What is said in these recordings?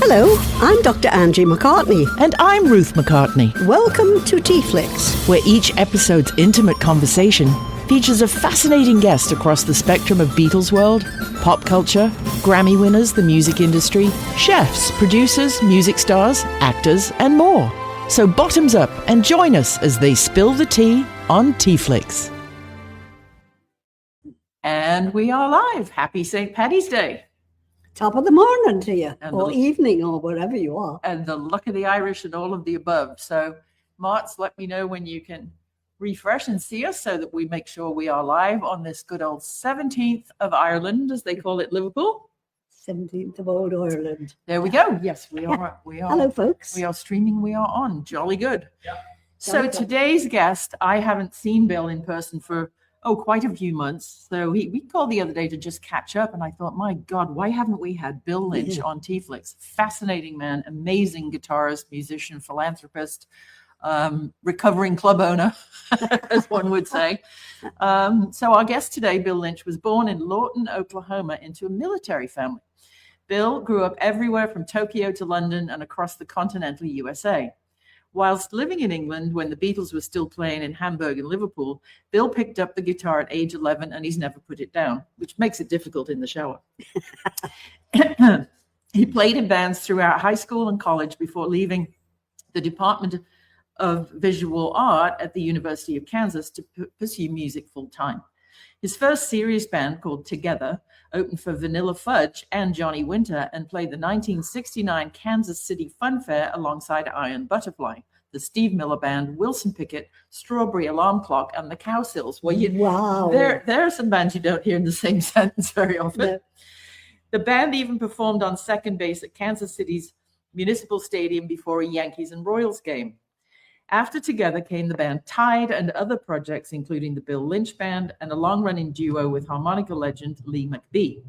Hello, I'm Dr. Angie McCartney. And I'm Ruth McCartney. Welcome to TeaFlix, where each episode's intimate conversation features a fascinating guest across the spectrum of Beatles world, pop culture, Grammy winners, the music industry, chefs, producers, music stars, actors, and more. So bottoms up and join us as they spill the tea on TeaFlix. And we are live. Happy St. Paddy's Day. Top of the morning to you, or evening, or wherever you are. And the luck of the Irish and all of the above. So, Marts, let me know when you can refresh and see us so that we make sure we are live on this good old 17th of Ireland, as they call it, Liverpool. 17th of old Ireland. There we go. Yes, we are. We are. Hello, folks. We are streaming. We are on. Jolly good. Yeah. So today's guest, I haven't seen Bill in person for quite a few months. So we called the other day to just catch up. And I thought, my God, why haven't we had Bill Lynch on TeaFlix? Fascinating man, amazing guitarist, musician, philanthropist, recovering club owner, as one would say. So our guest today, Bill Lynch, was born in Lawton, Oklahoma, into a military family. Bill grew up everywhere from Tokyo to London and across the continental USA. Whilst living in England when the Beatles were still playing in Hamburg and Liverpool, Bill picked up the guitar at age 11 and he's never put it down, which makes it difficult in the shower. He played in bands throughout high school and college before leaving the Department of Visual Art at the University of Kansas to pursue music full-time. His first serious band, called Together, opened for Vanilla Fudge and Johnny Winter and played the 1969 Kansas City Fun Fair alongside Iron Butterfly, the Steve Miller Band, Wilson Pickett, Strawberry Alarm Clock, and the Cowsills. Well, wow. There are some bands you don't hear in the same sentence very often. No. The band even performed on second base at Kansas City's Municipal Stadium before a Yankees and Royals game. After Together came the band Tide and other projects, including the Bill Lynch Band and a long-running duo with harmonica legend Lee McBee.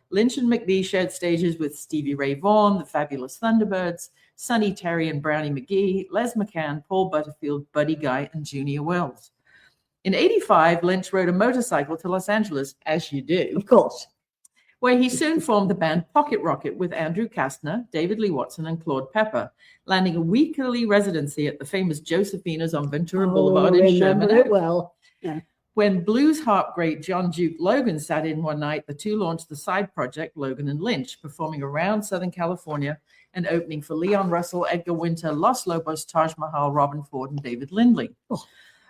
Lynch and McBee shared stages with Stevie Ray Vaughan, the Fabulous Thunderbirds, Sonny, Terry, and Brownie McGhee, Les McCann, Paul Butterfield, Buddy Guy, and Junior Wells. In '85, Lynch rode a motorcycle to Los Angeles, as you do. Of course. Where he soon formed the band Pocket Rocket with Andrew Kastner, David Lee Watson, and Claude Pepper, landing a weekly residency at the famous Josephina's on Ventura Boulevard in Sherman Oaks. Well, yeah. When blues harp great John Duke Logan sat in one night, the two launched the side project Logan and Lynch, performing around Southern California and opening for Leon Russell, Edgar Winter, Los Lobos, Taj Mahal, Robin Ford, and David Lindley. Oh.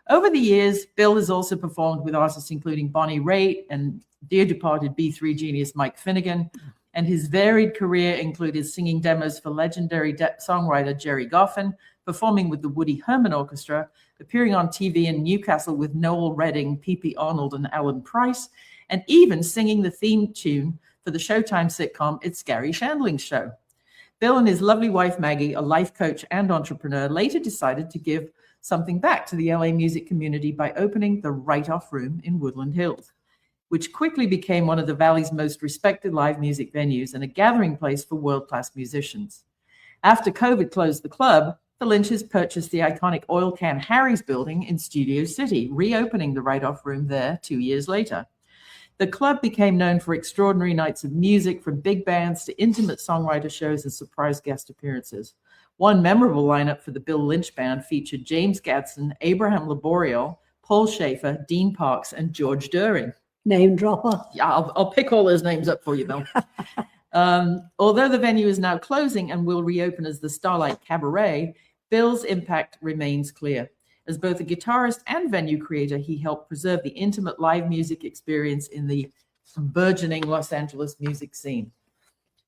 Over the years, Bill has also performed with artists including Bonnie Raitt and dear departed B3 genius Mike Finnegan, and his varied career included singing demos for legendary songwriter Jerry Goffin, performing with the Woody Herman Orchestra, appearing on TV in Newcastle with Noel Redding, P.P. Arnold, and Alan Price, and even singing the theme tune for the Showtime sitcom It's Gary Shandling's Show. Bill and his lovely wife Maggie, a life coach and entrepreneur, later decided to give something back to the LA music community by opening the Write-Off Room in Woodland Hills, which quickly became one of the Valley's most respected live music venues and a gathering place for world-class musicians. After COVID closed the club, the Lynches purchased the iconic Oil Can Harry's building in Studio City, reopening the Write-Off Room there 2 years later. The club became known for extraordinary nights of music, from big bands to intimate songwriter shows and surprise guest appearances. One memorable lineup for the Bill Lynch Band featured James Gadson, Abraham Laboriel, Paul Schaefer, Dean Parks, and George Doering. Name dropper. Yeah, I'll pick all those names up for you, Bill. Although the venue is now closing and will reopen as the Starlight Cabaret, Bill's impact remains clear. As both a guitarist and venue creator, he helped preserve the intimate live music experience in the burgeoning Los Angeles music scene.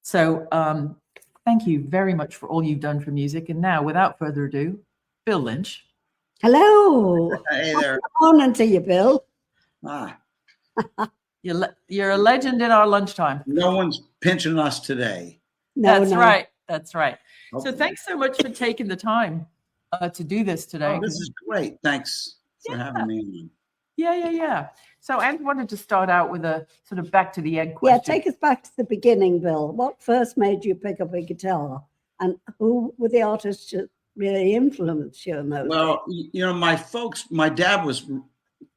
So thank you very much for all you've done for music. And now, without further ado, Bill Lynch. Hello. Hey there. Good morning to you, Bill. You're a legend in our lunchtime. No one's pinching us today. That's right. That's right. Okay. So thanks so much for taking the time to do this today. Oh, this is great. Thanks for having me on. Yeah. So Anne wanted to start out with a sort of back to the egg question. Yeah, take us back to the beginning, Bill. What first made you pick up a guitar? And who were the artists that really influenced you most? Well, my dad was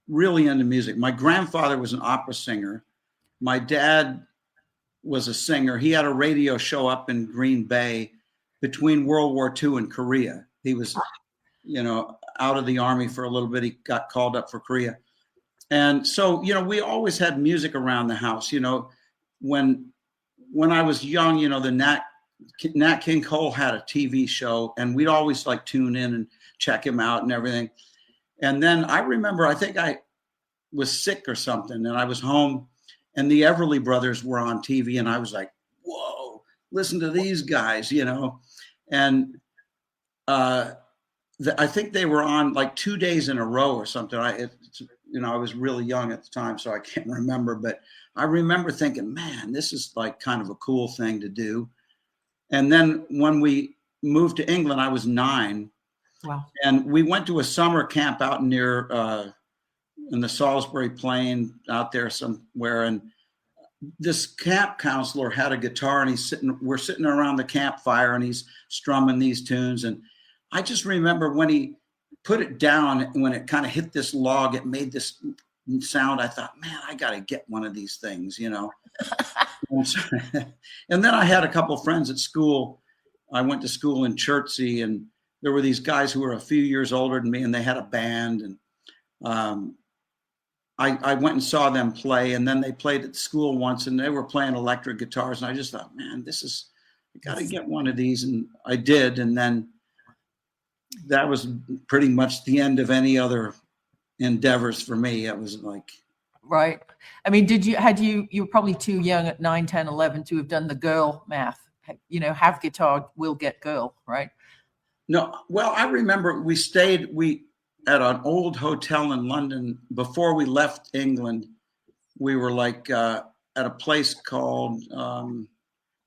really into music. My grandfather was an opera singer. My dad was a singer. He had a radio show up in Green Bay between World War II and Korea. He was, out of the army for a little bit. He got called up for Korea. And so, we always had music around the house. When I was young, the Nat King Cole had a TV show, and we'd always like tune in and check him out and everything. And then I remember, I think I was sick or something, and I was home, and the Everly Brothers were on TV, and I was like, whoa, listen to these guys, And I think they were on like 2 days in a row or something. I was really young at the time, so I can't remember, but I remember thinking, man, this is like kind of a cool thing to do. And then when we moved to England, I was 9. Wow. And we went to a summer camp out near in the Salisbury Plain out there somewhere. And this camp counselor had a guitar, and we're sitting around the campfire, and he's strumming these tunes. And I just remember when he put it down, and when it kind of hit this log, it made this sound. I thought, man, I got to get one of these things, And then I had a couple of friends at school. I went to school in Chertsey, and there were these guys who were a few years older than me, and they had a band. And I went and saw them play, and then they played at school once, and they were playing electric guitars. And I just thought, man, I got to get one of these. And I did. And then that was pretty much the end of any other endeavors for me. It was like, right. I mean, you were probably too young at 9, 10, 11 to have done the girl math, have guitar, will get girl, right? No. Well, I remember we stayed at an old hotel in London before we left England. We were like at a place called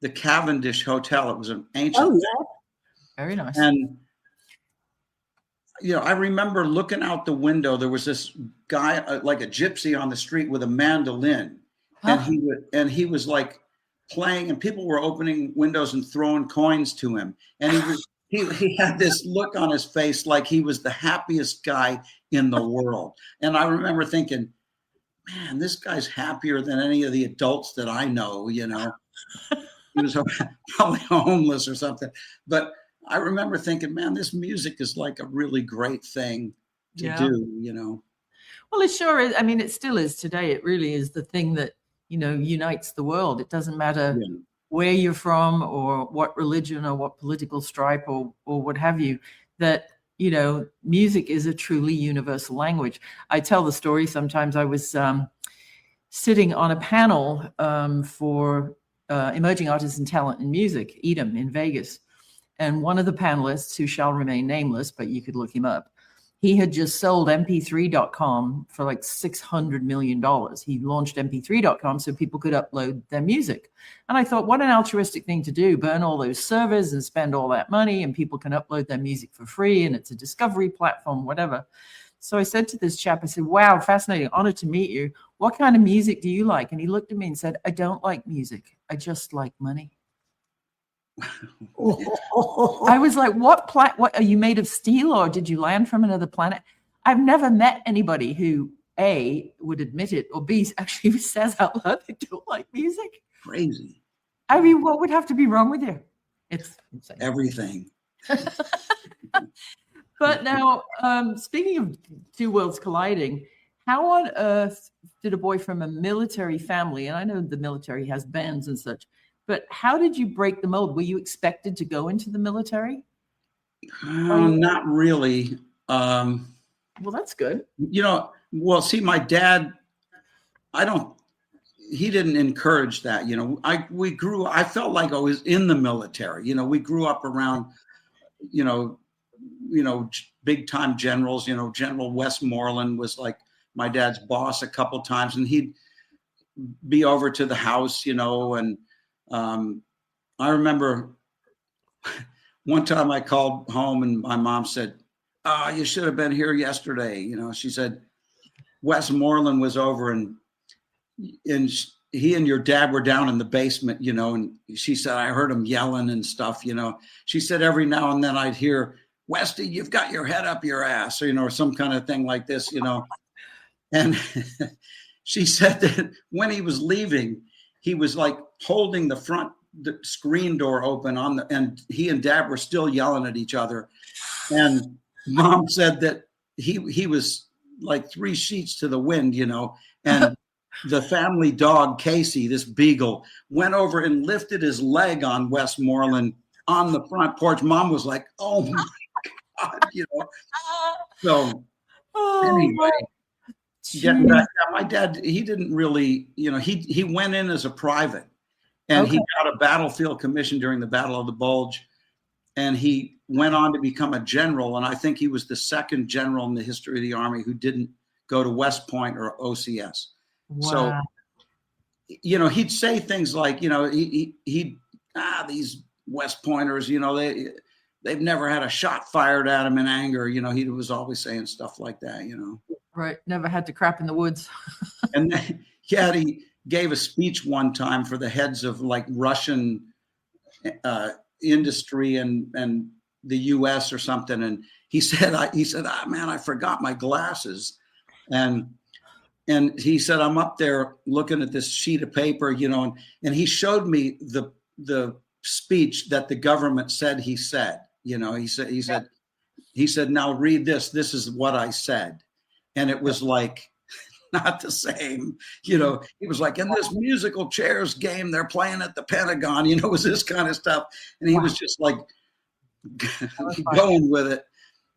the Cavendish Hotel. It was an ancient. Oh, yeah. Very nice. And I remember looking out the window. There was this guy, like a gypsy on the street with a mandolin. Huh. And he was like playing, and people were opening windows and throwing coins to him. And he had this look on his face like he was the happiest guy in the world. And I remember thinking, man, this guy's happier than any of the adults that I know, He was probably homeless or something. But I remember thinking, man, this music is like a really great thing to do, Well, it sure is. I mean, it still is today. It really is the thing that, unites the world. It doesn't matter where you're from or what religion or what political stripe or what have you, that, music is a truly universal language. I tell the story sometimes. I was sitting on a panel for emerging artists and talent in music, EDM in Vegas. And one of the panelists, who shall remain nameless, but you could look him up, he had just sold mp3.com for like $600 million. He launched mp3.com so people could upload their music. And I thought, what an altruistic thing to do, burn all those servers and spend all that money, and people can upload their music for free, and it's a discovery platform, whatever. So I said to this chap, I said, wow, fascinating, honored to meet you. What kind of music do you like? And he looked at me and said, I don't like music. I just like money. I was like, what are you made of steel, or did you land from another planet? I've never met anybody who A, would admit it, or B, actually says out loud they don't like music. Crazy. I mean, what would have to be wrong with you? It's insane. Everything. But now, speaking of two worlds colliding, how on earth did a boy from a military family, and I know the military has bands and such, but how did you break the mold? Were you expected to go into the military? Not really. Well, that's good. See, my dad, he didn't encourage that. I felt like I was in the military. We grew up around, big time generals. General Westmoreland was like my dad's boss a couple times, and he'd be over to the house, and I remember one time I called home, and my mom said, you should have been here yesterday. She said, Westmoreland was over, and he and your dad were down in the basement, and she said, I heard him yelling and stuff, She said, every now and then I'd hear, Westy, you've got your head up your ass, or some kind of thing like this, And she said that when he was leaving, he was like holding the screen door open and he and Dad were still yelling at each other. And Mom said that he was like 3 sheets to the wind, you know, and the family dog, Casey, this beagle, went over and lifted his leg on Westmoreland on the front porch. Mom was like, oh my God, you know. So anyway, getting back, my dad, he didn't really, you know, he went in as a private and he got a battlefield commission during the Battle of the Bulge. And he went on to become a general. And I think he was the second general in the history of the Army who didn't go to West Point or OCS. Wow. So, you know, he'd say things like, you know, these West Pointers, you know, they've never had a shot fired at him in anger. You know, he was always saying stuff like that, you know. Right. Never had to crap in the woods. And then, he gave a speech one time for the heads of like Russian industry and the US or something. And he said, man, I forgot my glasses. And he said, I'm up there looking at this sheet of paper, you know, and he showed me the speech that the government said he said, you know, he said, now read this. This is what I said. And it was like, not the same, you know. He was like, in this musical chairs game they're playing at the Pentagon, you know, it was this kind of stuff. And he was just like going with it.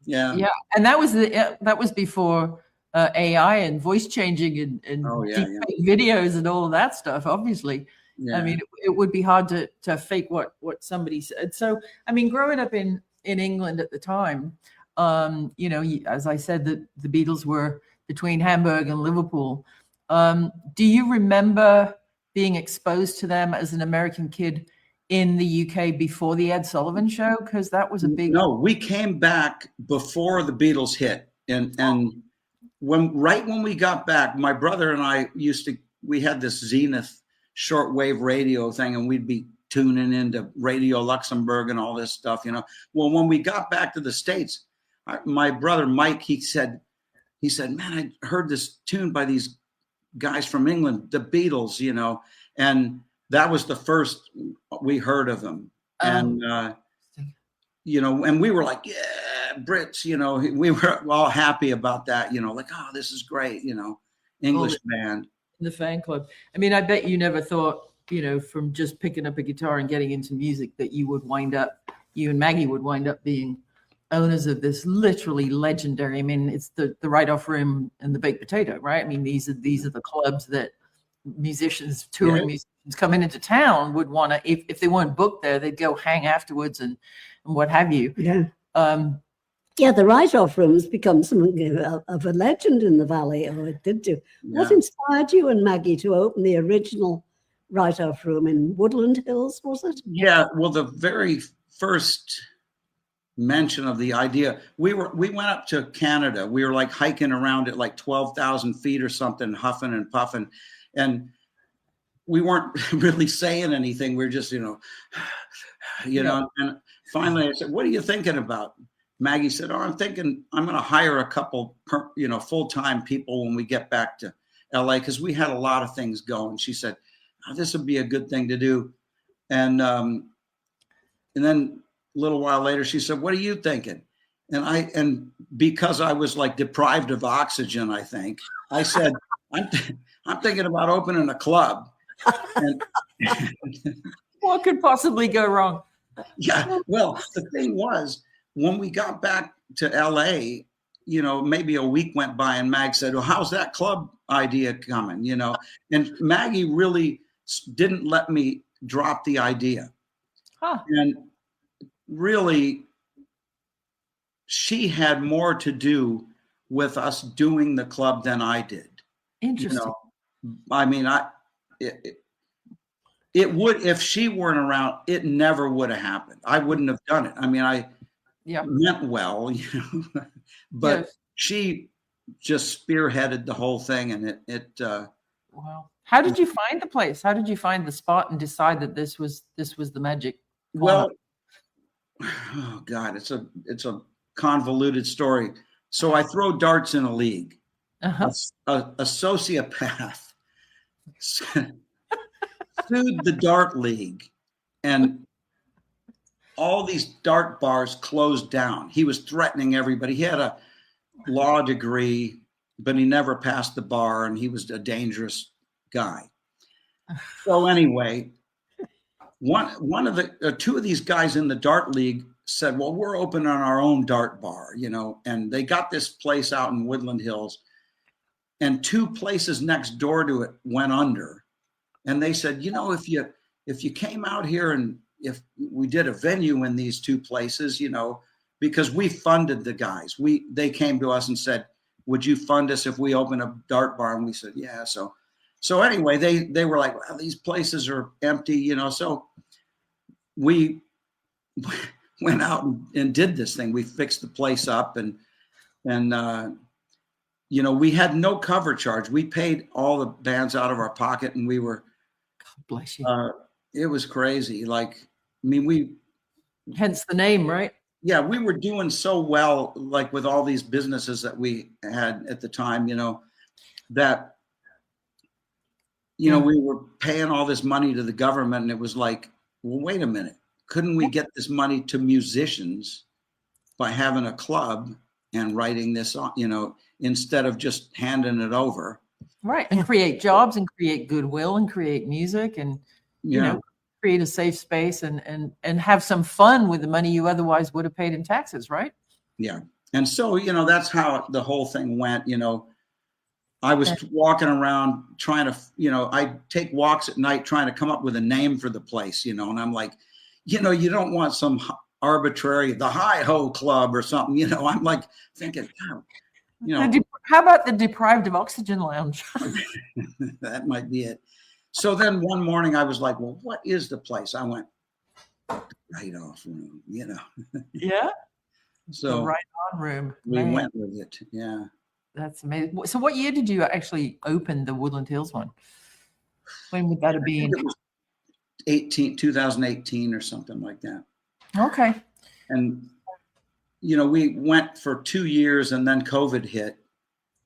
Yeah. Yeah. And that was before AI and voice changing and deep videos and all of that stuff, obviously. Yeah. I mean, it would be hard to fake what somebody said. So, I mean, growing up in England at the time, you know, as I said, the Beatles were between Hamburg and Liverpool. Do you remember being exposed to them as an American kid in the UK before the Ed Sullivan Show? Because that was a big... No, we came back before the Beatles hit. And when we got back, my brother and I we had this Zenith shortwave radio thing, and we'd be tuning into Radio Luxembourg and all this stuff, you know. Well, when we got back to the States, my brother Mike, he said, man, I heard this tune by these guys from England, the Beatles, you know, and that was the first we heard of them. And, you know, and we were like, yeah, Brits, you know, we were all happy about that, you know, like, oh, this is great, you know, English band. The fan club. I mean, I bet you never thought, you know, from just picking up a guitar and getting into music that you and Maggie would wind up being owners of this literally legendary. I mean, it's the Write-Off Room and the Baked Potato, right? I mean, these are the clubs that touring musicians coming into town would want to, if they weren't booked there, they'd go hang afterwards and what have you. Yeah. The Write-Off Room's become something of a legend in the Valley, or it did do. Yeah. What inspired you and Maggie to open the original Write-Off Room in Woodland Hills, was it? Yeah, well, the very first mention of the idea, we went up to Canada. We were like hiking around at like 12,000 feet or something, huffing and puffing, and we weren't really saying anything. We were just, you know, and finally I said, what are you thinking about? Maggie said, oh, I'm thinking I'm going to hire a couple, full-time people when we get back to LA, because we had a lot of things going. She said, oh, this would be a good thing to do. And then a little while later, she said, what are you thinking? And because I was like deprived of oxygen, I think, I said, I'm thinking about opening a club. And what could possibly go wrong? Yeah. Well, the thing was, when we got back to LA, you know, maybe a week went by and Mag said, well, how's that club idea coming? You know, and Maggie really didn't let me drop the idea. Huh. And really, she had more to do with us doing the club than I did. Interesting. You know? I mean, it would, if she weren't around, it never would have happened. I wouldn't have done it. I mean, I meant well, you know, but she just spearheaded the whole thing, and it. Wow. How did you find the place? How did you find the spot and decide that this was the magic? Well, oh God, it's a convoluted story. So I throw darts in a league. Uh-huh. A sociopath sued the Dart League, and all these dart bars closed down. He was threatening everybody. He had a law degree, but he never passed the bar, and he was a dangerous guy. So anyway, one of the two of these guys in the Dart League said, well, we're opening our own dart bar, and they got this place out in Woodland Hills, and two places next door to it went under. And they said, if you came out here and if we did a venue in these two places, because we funded the guys, they came to us and said, would you fund us if we open a dart bar? And we said, yeah. So anyway, they were like, well, these places are empty, so we went out and did this thing. We fixed the place up and we had no cover charge. We paid all the bands out of our pocket, and we were, God bless you. It was crazy. Hence the name, right? Yeah, we were doing so well, like with all these businesses that we had at the time, that, we were paying all this money to the government, and it was like, well, wait a minute. Couldn't we get this money to musicians by having a club and writing this on, instead of just handing it over? Right. And create jobs and create goodwill and create music and, create a safe space and have some fun with the money you otherwise would have paid in taxes, right? Yeah. And so, that's how the whole thing went. I was walking around trying to, I take walks at night trying to come up with a name for the place, and I'm like, you don't want some arbitrary, the Hi-Ho Club or something, I'm like thinking, how about the Deprived of Oxygen Lounge? That might be it. So then one morning I was like, well, what is the place? I went, write-off room, Yeah. So the write-on room. We went with it. Yeah. That's amazing. So what year did you actually open the Woodland Hills one? When would that have been? 2018 or something like that. Okay. And, we went for 2 years and then COVID hit.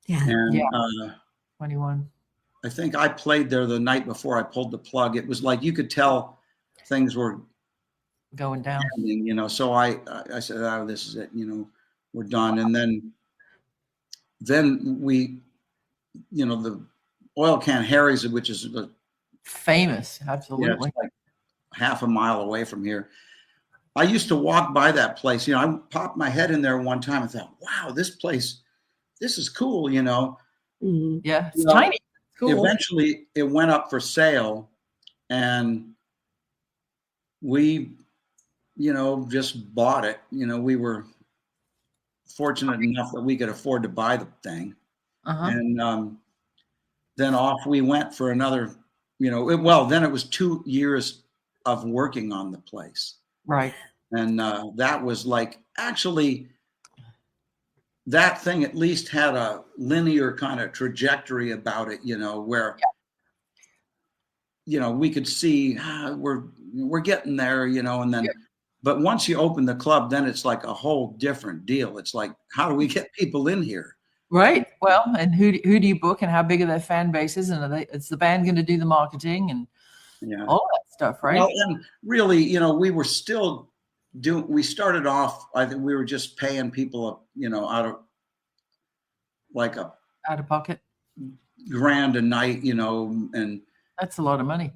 Yeah. And 21. I think I played there the night before I pulled the plug. It was like you could tell things were going down. Ending, so I said, oh, this is it. We're done. And then we, the Oil Can Harry's, which is famous, absolutely, like half a mile away from here. I used to walk by that place. I popped my head in there one time and thought, wow, this place, this is cool. Mm-hmm. Yeah, it's tiny. Cool. Eventually it went up for sale, and we, just bought it. We were fortunate enough that we could afford to buy the thing. And then off we went for another, then it was 2 years of working on the place. Right. And that was like, actually, that thing at least had a linear kind of trajectory about it, where, we could see we're getting there, and then, but once you open the club, then it's like a whole different deal. It's like, how do we get people in here? Right. Well, and who do you book, and how big are their fan bases, and is the band going to do the marketing and all that stuff, right? Well, and really, we were still we started off, I think we were just paying people, out of pocket grand a night, and that's a lot of money.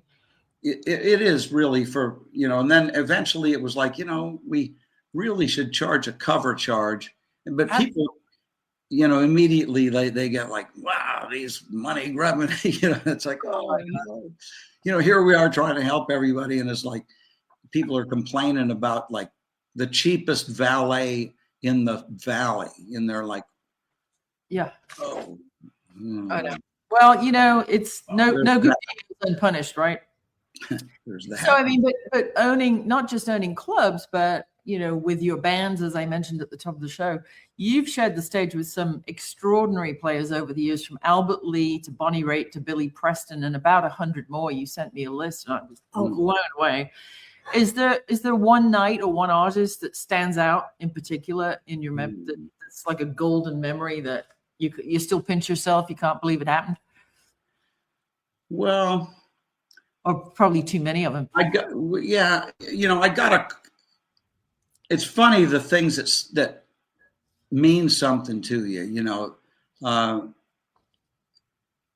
It is really for, and then eventually it was like, we really should charge a cover charge. But people, immediately they get like, wow, these money grubbing, it's like, oh, here we are trying to help everybody. And it's like, people are complaining about like the cheapest valet in the valley. And they're like, yeah. Oh, I know. Well, it's no good deed goes unpunished, right? There's that. So I mean, but not just owning clubs, but with your bands, as I mentioned at the top of the show, you've shared the stage with some extraordinary players over the years, from Albert Lee to Bonnie Raitt to Billy Preston, and about 100 more. You sent me a list, and I was blown away. Is there one night or one artist that stands out in particular in your memory that's like a golden memory that you still pinch yourself, you can't believe it happened? Well, or probably too many of them. It's funny, the things that mean something to you,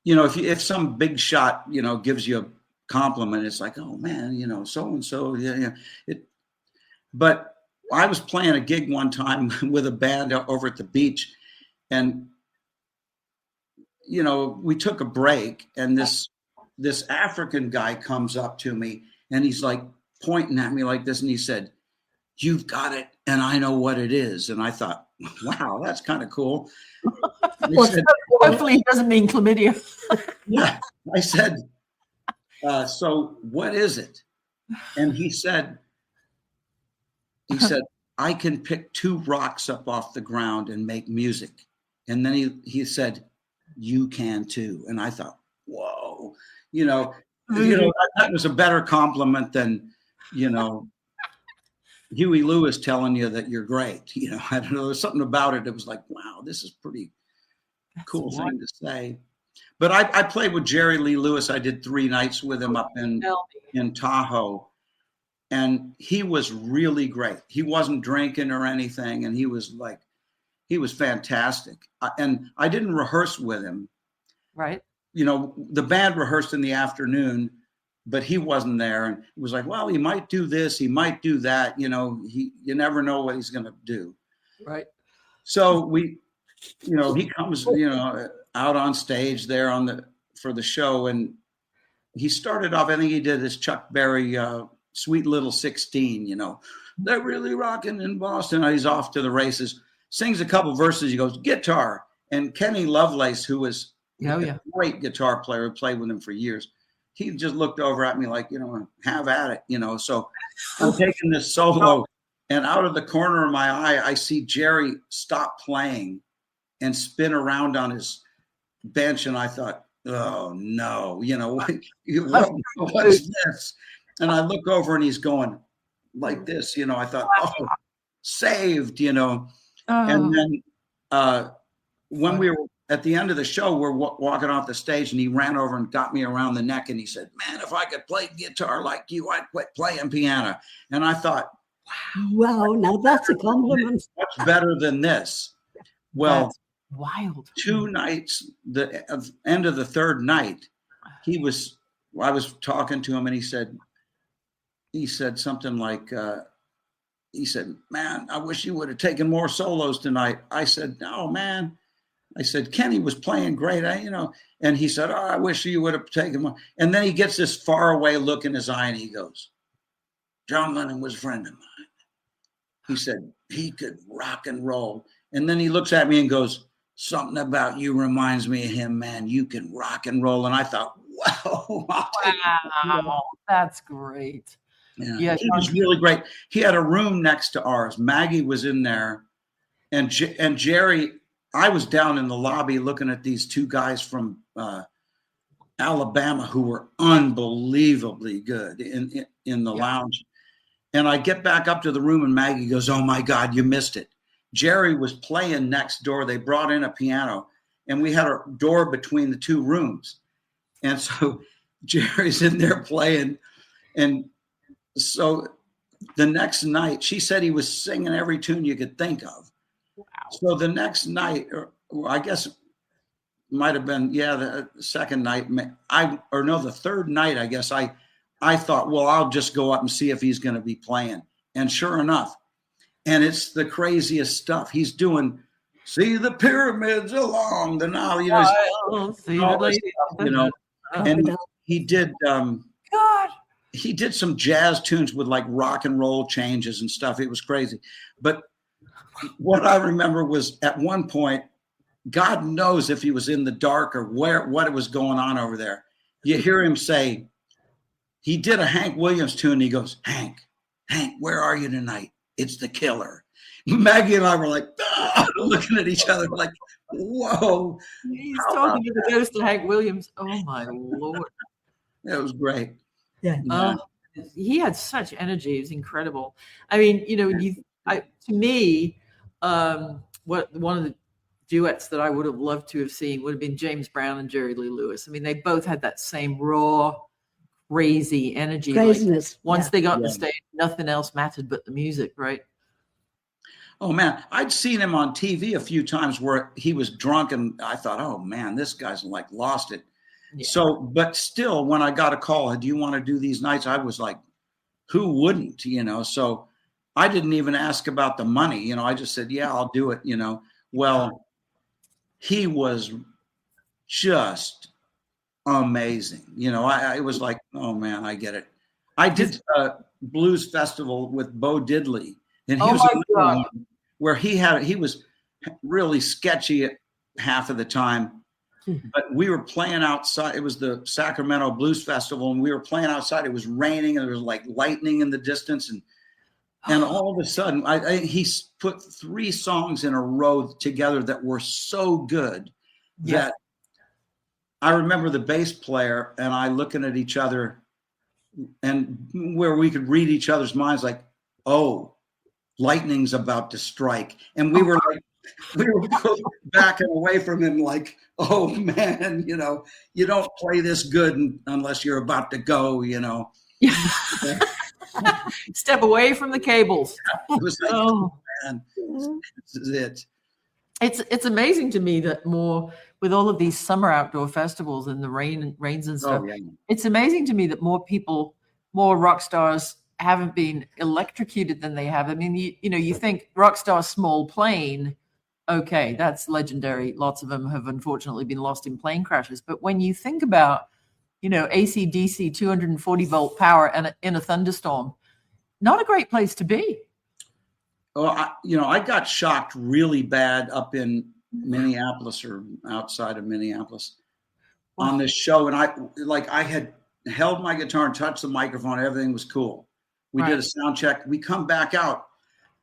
if some big shot, gives you a compliment, it's like, oh man, so-and-so, yeah. But I was playing a gig one time with a band over at the beach, and, we took a break, and this African guy comes up to me, and he's like pointing at me like this, and he said, "You've got it, and I know what it is." And I thought, wow, that's kind of cool. Hopefully he doesn't mean chlamydia. Yeah. I said, so what is it? And he said, I can pick 2 rocks up off the ground and make music. And then he said, you can too. And I thought, whoa, that was a better compliment than, Huey Lewis telling you that you're great. I don't know. There's something about it that was like, wow, this is pretty cool thing to say. But I played with Jerry Lee Lewis. I did 3 nights with him up in Tahoe. And he was really great. He wasn't drinking or anything. And he was fantastic. And I didn't rehearse with him. Right. The band rehearsed in the afternoon, but he wasn't there. And it was like, well, he might do this, he might do that. You never know what he's going to do. Right. So he comes, out on stage there for the show. And he started off, I think he did this Chuck Berry, Sweet Little 16, they're really rocking in Boston. He's off to the races, sings a couple verses. He goes, guitar. And Kenny Lovelace, who was a great guitar player, who played with him for years, he just looked over at me like, have at it, So I'm taking this solo, and out of the corner of my eye, I see Jerry stop playing and spin around on his bench. And I thought, oh no, what is this? And I look over and he's going like this, I thought, oh, saved, And then when we were at the end of the show, we're walking off the stage, and he ran over and got me around the neck, and he said, man, if I could play guitar like you, I'd quit playing piano. And I thought, wow, now that's a compliment. Much better than this. Well, that's wild. 2 nights, the end of the 3rd night, I was talking to him, and he said something like, he said, man, I wish you would have taken more solos tonight. I said, no, man. I said, Kenny was playing great, and he said, oh, I wish you would have taken more. And then he gets this faraway look in his eye, and he goes, John Lennon was a friend of mine. He said, he could rock and roll. And then he looks at me and goes, something about you reminds me of him, man. You can rock and roll. And I thought, wow. Wow, that's great. Yeah, he was really great. He had a room next to ours. Maggie was in there, and Jerry, I was down in the lobby looking at these 2 guys from Alabama who were unbelievably good in the lounge. And I get back up to the room, and Maggie goes, oh my God, you missed it. Jerry was playing next door. They brought in a piano, and we had a door between the 2 rooms. And so Jerry's in there playing. And so the next night, she said he was singing every tune you could think of. Wow. So the next night, or I guess it might have been, the second night, the 3rd night, I guess I thought, well, I'll just go up and see if he's going to be playing. And sure enough, and it's the craziest stuff. He's doing, see the pyramids along the Nile, and he did, he did some jazz tunes with like rock and roll changes and stuff. It was crazy. But what I remember was at one point, God knows if he was in the dark or what was going on over there. You hear him say, he did a Hank Williams tune. He goes, Hank, where are you tonight? It's the Killer. Maggie and I were like, looking at each other like, whoa. He's talking to the ghost of Hank Williams. Oh my Lord. It was great. Yeah. He had such energy. It was incredible. I mean, to me, one of the duets that I would have loved to have seen would have been James Brown and Jerry Lee Lewis. I mean, they both had that same raw, crazy energy. Craziness. Like once they got on the Yeah. stage, nothing else mattered but the music, right? Oh man, I'd seen him on TV a few times where he was drunk, and I thought, oh man, this guy's like lost it. Yeah. So, but still, when I got a call, do you want to do these nights? I was like, who wouldn't, you know? So I didn't even ask about the money, you know, I just said, yeah, I'll do it, you know. Well, he was just amazing. You know, I was like, oh man, I get it. I did a blues festival with Bo Diddley, and he Oh was my another God. one where he was really sketchy at half of the time. But we were playing outside. It was the Sacramento Blues Festival, and we were playing outside. It was raining, and there was like lightning in the distance, and all of a sudden, he put 3 songs in a row together that were so good that I remember the bass player and I looking at each other, and where we could read each other's minds, like, oh, lightning's about to strike, and we were like, we were backing away from him, like, oh man, you know, you don't play this good unless you're about to go, you know. Step away from the cables. It was like, Oh. man, this is it. It's amazing to me that more with all of these summer outdoor festivals and the rains and stuff. Oh, yeah. It's amazing to me that more rock stars haven't been electrocuted than they have. I mean, you think rock star Small Plane, okay, that's legendary. Lots of them have unfortunately been lost in plane crashes. But when you think about, AC/DC 240 volt power and in a thunderstorm, not a great place to be. Oh, I got shocked really bad up in Minneapolis or outside of Minneapolis on this show. And I had held my guitar and touched the microphone. Everything was cool. We did a sound check. We come back out.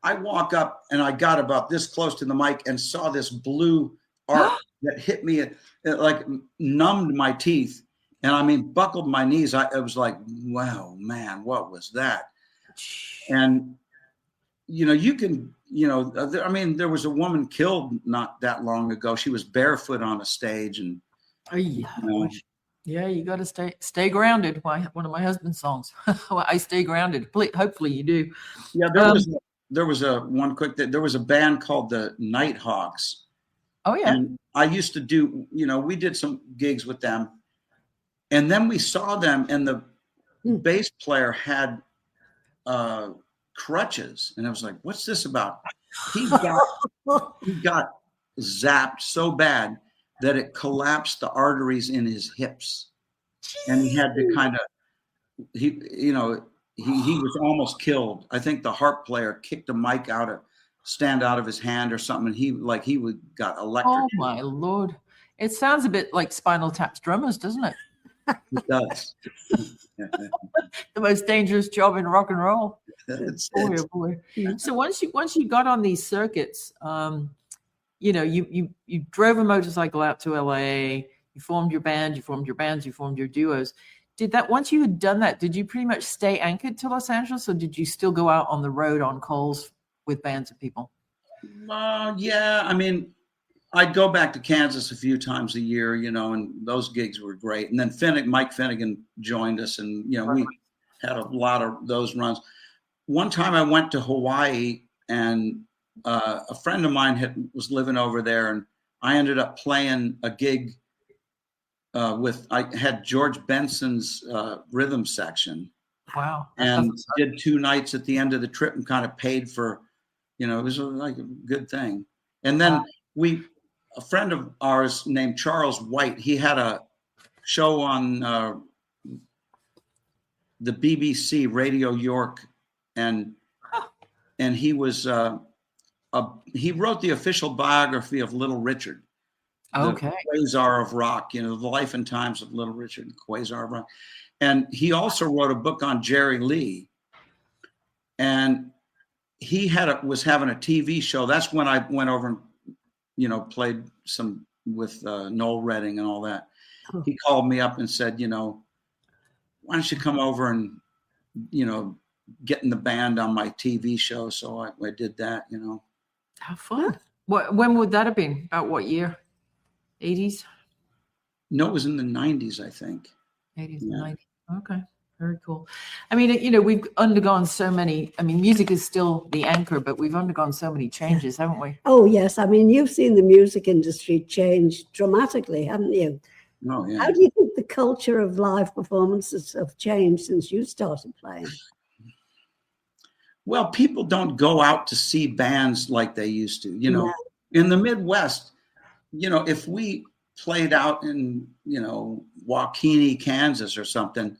I walk up and I got about this close to the mic and saw this blue arc that hit me. It like numbed my teeth. And I mean, buckled my knees. I was like, wow, man, what was that? And, there was a woman killed not that long ago. She was barefoot on a stage. And, Yeah, you got to stay grounded. One of my husband's songs. I stay grounded. Hopefully you do. Yeah, there was a band called the Nighthawks. Oh yeah. And I used to do, we did some gigs with them. And then we saw them, and the bass player had crutches, and I was like, "What's this about?" He got zapped so bad that it collapsed the arteries in his hips, and he had to kind of, he was almost killed. I think the harp player kicked a stand out of his hand or something, and he got electrocuted. Oh my Lord! It sounds a bit like Spinal Tap's drummers, doesn't it? It does. The most dangerous job in rock and roll. Boy. So once you got on these circuits, you drove a motorcycle out to LA, you formed your band, you formed your bands, you formed your duos. Once you had done that, did you pretty much stay anchored to Los Angeles, or did you still go out on the road on calls with bands of people? Yeah, I mean, I'd go back to Kansas a few times a year, and those gigs were great. And then Mike Finnegan joined us, and we had a lot of those runs. One time I went to Hawaii, and a friend of mine was living over there, and I ended up playing a gig I had George Benson's rhythm section. Wow. And did 2 nights at the end of the trip and kind of paid for, it was like a good thing. And then a friend of ours named Charles White, he had a show on the BBC Radio York, and he was he wrote the official biography of Little Richard. Okay. The Quasar of Rock, the life and times of Little Richard, Quasar of Rock. And he also wrote a book on Jerry Lee. And he was having a TV show. That's when I went over and, played some with Noel Redding and all that. He called me up and said, why don't you come over and, get in the band on my TV show? So I did that, How fun. When would that have been? About what year? 80s? No, it was in the 90s, I think. 80s and 90s. Okay. Very cool. I mean, we've undergone so many. I mean, music is still the anchor, but we've undergone so many changes, haven't we? Oh, yes. I mean, you've seen the music industry change dramatically, haven't you? Oh, yeah. How do you think the culture of live performances have changed since you started playing? Well, people don't go out to see bands like they used to. No. In the Midwest, if we played out in, Waukene, Kansas or something,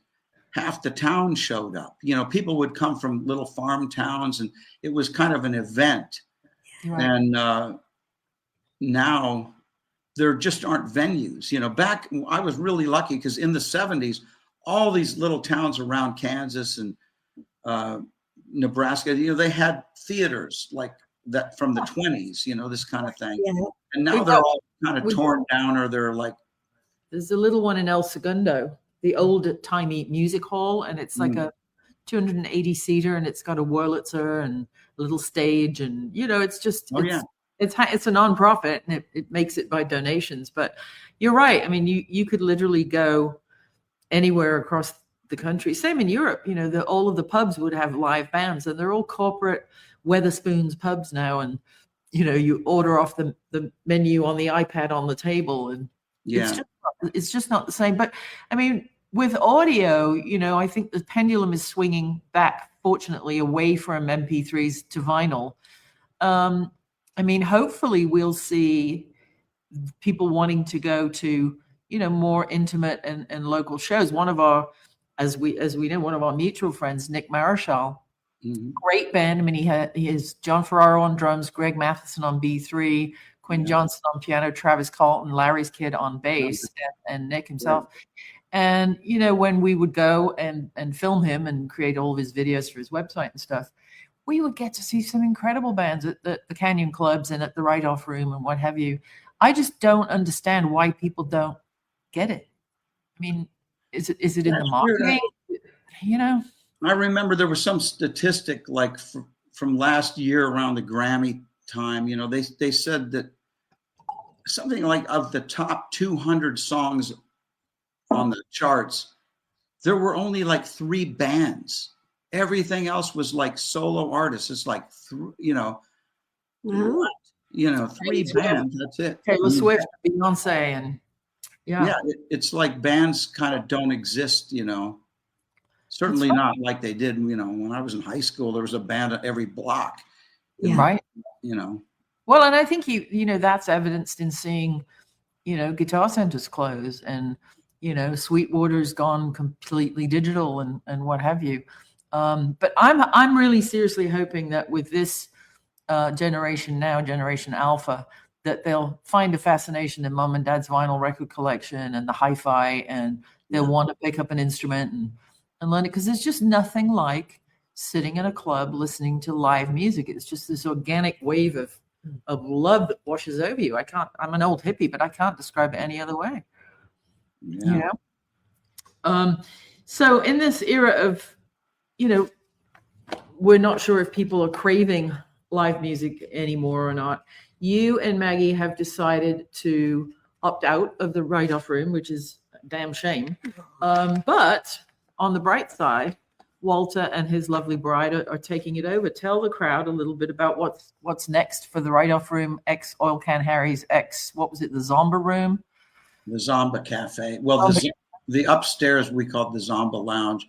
half the town showed up. People would come from little farm towns, and it was kind of an event. Right. And now there just aren't venues. Back, I was really lucky because in the 70s, all these little towns around Kansas and Nebraska, they had theaters like that from the 20s, this kind of thing. Yeah. And now they're all kind of torn down, or they're like. There's a little one in El Segundo, the old timey music hall, and it's like a 280 seater, and it's got a Wurlitzer and a little stage, and it's just it's a nonprofit, and it makes it by donations. But you're right. I mean, you could literally go anywhere across the country. Same in Europe. All of the pubs would have live bands, and they're all corporate Weatherspoons pubs now, and you order off the menu on the iPad on the table, and it's just not the same. But I mean, with audio, I think the pendulum is swinging back, fortunately, away from MP3s to vinyl. I mean, hopefully we'll see people wanting to go to, more intimate and local shows. One of our, as we know, one of our mutual friends, Nick Marischal, great band. I mean, he has John Ferraro on drums, Greg Matheson on B3, Quinn Johnson on piano, Travis Carlton, Larry's Kid on bass, and Nick himself. And, when we would go and film him and create all of his videos for his website and stuff, we would get to see some incredible bands at the Canyon Clubs and at the Write-Off Room and what have you. I just don't understand why people don't get it. I mean, is it in the marketing? I remember there was some statistic like from last year around the Grammy time. They said that something like of the top 200 songs on the charts, there were only like 3 bands. Everything else was like solo artists. It's like, 3 bands. That's it. Taylor Swift, Beyonce, and it's like bands kind of don't exist. Certainly not like they did. When I was in high school, there was a band at every block. Right. Well, and I think that's evidenced in seeing, guitar centers close, and Sweetwater's gone completely digital and what have you. But I'm really seriously hoping that with this generation Alpha, that they'll find a fascination in mom and dad's vinyl record collection and the hi-fi, and they'll want to pick up an instrument and learn it, because there's just nothing like sitting in a club listening to live music. It's just this organic wave of love that washes over you. I'm an old hippie, but I can't describe it any other way. So in this era of, we're not sure if people are craving live music anymore or not, you and McGhee have decided to opt out of the Write-Off Room, which is a damn shame. But on the bright side, Walter and his lovely bride are taking it over. Tell the crowd a little bit about what's next for the Write-Off Room, ex Oil Can Harry's, what was it, the Zomba Room? The Zomba Cafe. Well, the upstairs we called the Zomba Lounge,